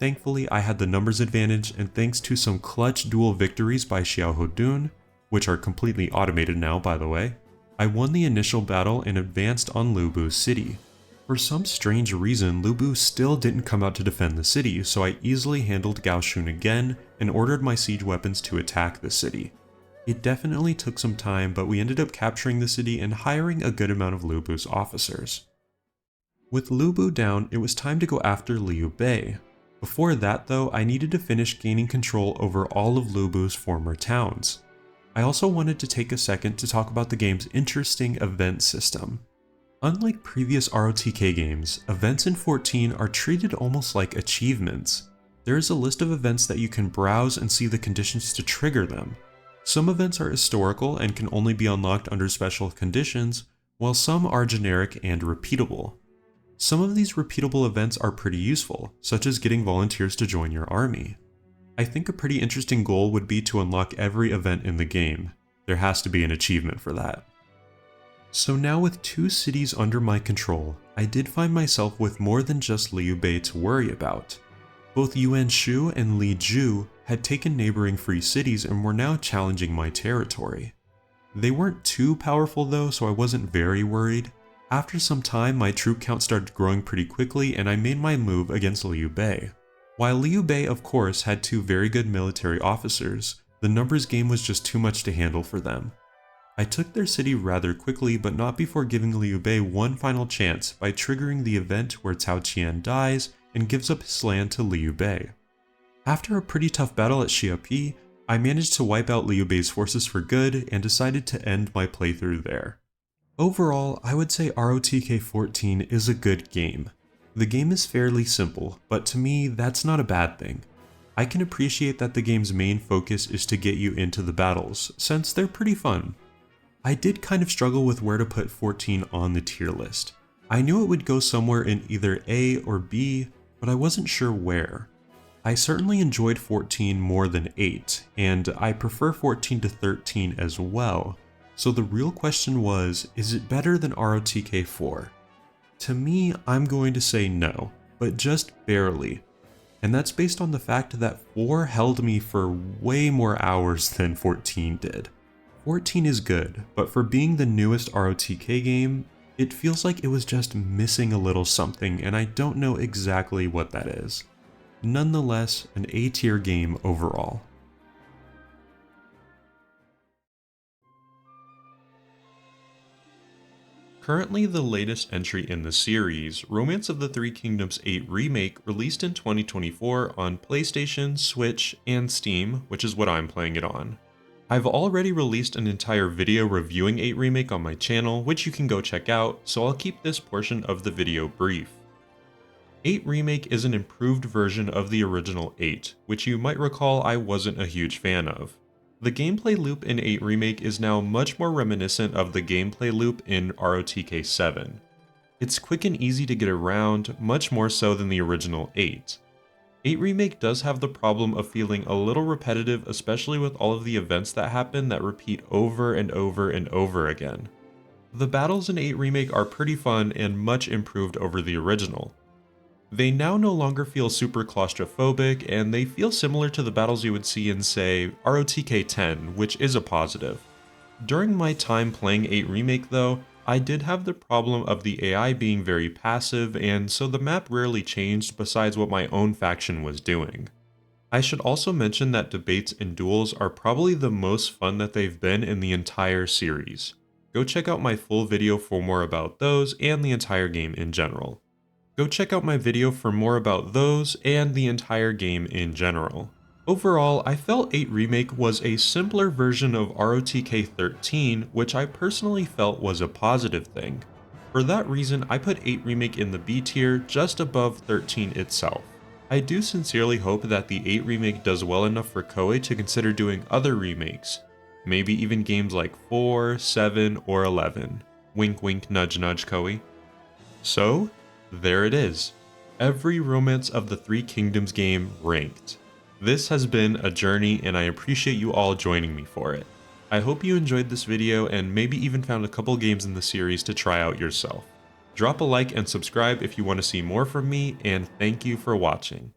Speaker 1: Thankfully, I had the numbers advantage, and thanks to some clutch duel victories by Xiao Hodun, which are completely automated now by the way, I won the initial battle and advanced on Lu Bu's city. For some strange reason, Lu Bu still didn't come out to defend the city, so I easily handled Gao Shun again and ordered my siege weapons to attack the city. It definitely took some time, but we ended up capturing the city and hiring a good amount of Lu Bu's officers. With Lu Bu down, it was time to go after Liu Bei. Before that though, I needed to finish gaining control over all of Lu Bu's former towns. I also wanted to take a second to talk about the game's interesting event system. Unlike previous ROTK games, events in 14 are treated almost like achievements. There is a list of events that you can browse and see the conditions to trigger them. Some events are historical and can only be unlocked under special conditions, while some are generic and repeatable. Some of these repeatable events are pretty useful, such as getting volunteers to join your army. I think a pretty interesting goal would be to unlock every event in the game. There has to be an achievement for that. So now with 2 cities under my control, I did find myself with more than just Liu Bei to worry about. Both Yuan Shu and Li Ju had taken neighboring free cities and were now challenging my territory. They weren't too powerful though, so I wasn't very worried. After some time, my troop count started growing pretty quickly and I made my move against Liu Bei. While Liu Bei of course had 2 very good military officers, the numbers game was just too much to handle for them. I took their city rather quickly, but not before giving Liu Bei one final chance by triggering the event where Cao Qian dies and gives up his land to Liu Bei. After a pretty tough battle at Xiapi, I managed to wipe out Liu Bei's forces for good and decided to end my playthrough there. Overall, I would say ROTK 14 is a good game. The game is fairly simple, but to me, that's not a bad thing. I can appreciate that the game's main focus is to get you into the battles, since they're pretty fun. I did kind of struggle with where to put 14 on the tier list. I knew it would go somewhere in either A or B, but I wasn't sure where. I certainly enjoyed 14 more than 8, and I prefer 14 to 13 as well. So the real question was, is it better than ROTK 4? To me, I'm going to say no, but just barely. And that's based on the fact that 4 held me for way more hours than 14 did. 14 is good, but for being the newest ROTK game, it feels like it was just missing a little something and I don't know exactly what that is. Nonetheless, an A tier game overall. Currently the latest entry in the series, Romance of the Three Kingdoms 8 Remake, released in 2024 on PlayStation, Switch, and Steam, which is what I'm playing it on. I've already released an entire video reviewing 8 Remake on my channel, which you can go check out, so I'll keep this portion of the video brief. 8 Remake is an improved version of the original 8, which you might recall I wasn't a huge fan of. The gameplay loop in 8 Remake is now much more reminiscent of the gameplay loop in ROTK 7. It's quick and easy to get around, much more so than the original 8. 8 Remake does have the problem of feeling a little repetitive, especially with all of the events that happen that repeat over and over and over again. The battles in 8 Remake are pretty fun and much improved over the original. They now no longer feel super claustrophobic, and they feel similar to the battles you would see in, say, ROTK 10, which is a positive. During my time playing 8 Remake though, I did have the problem of the AI being very passive, and so the map rarely changed besides what my own faction was doing. I should also mention that debates and duels are probably the most fun that they've been in the entire series. Go check out my full video for more about those and the entire game in general. Go check out my video for more about those and the entire game in general. Overall, I felt 8 Remake was a simpler version of ROTK 13, which I personally felt was a positive thing. For that reason, I put 8 Remake in the B tier, just above 13 itself. I do sincerely hope that the 8 Remake does well enough for Koei to consider doing other remakes, maybe even games like 4, 7, or 11. Wink wink nudge nudge Koei. So, there it is. Every Romance of the Three Kingdoms game ranked. This has been a journey and I appreciate you all joining me for it. I hope you enjoyed this video and maybe even found a couple games in the series to try out yourself. Drop a like and subscribe if you want to see more from me, and thank you for watching.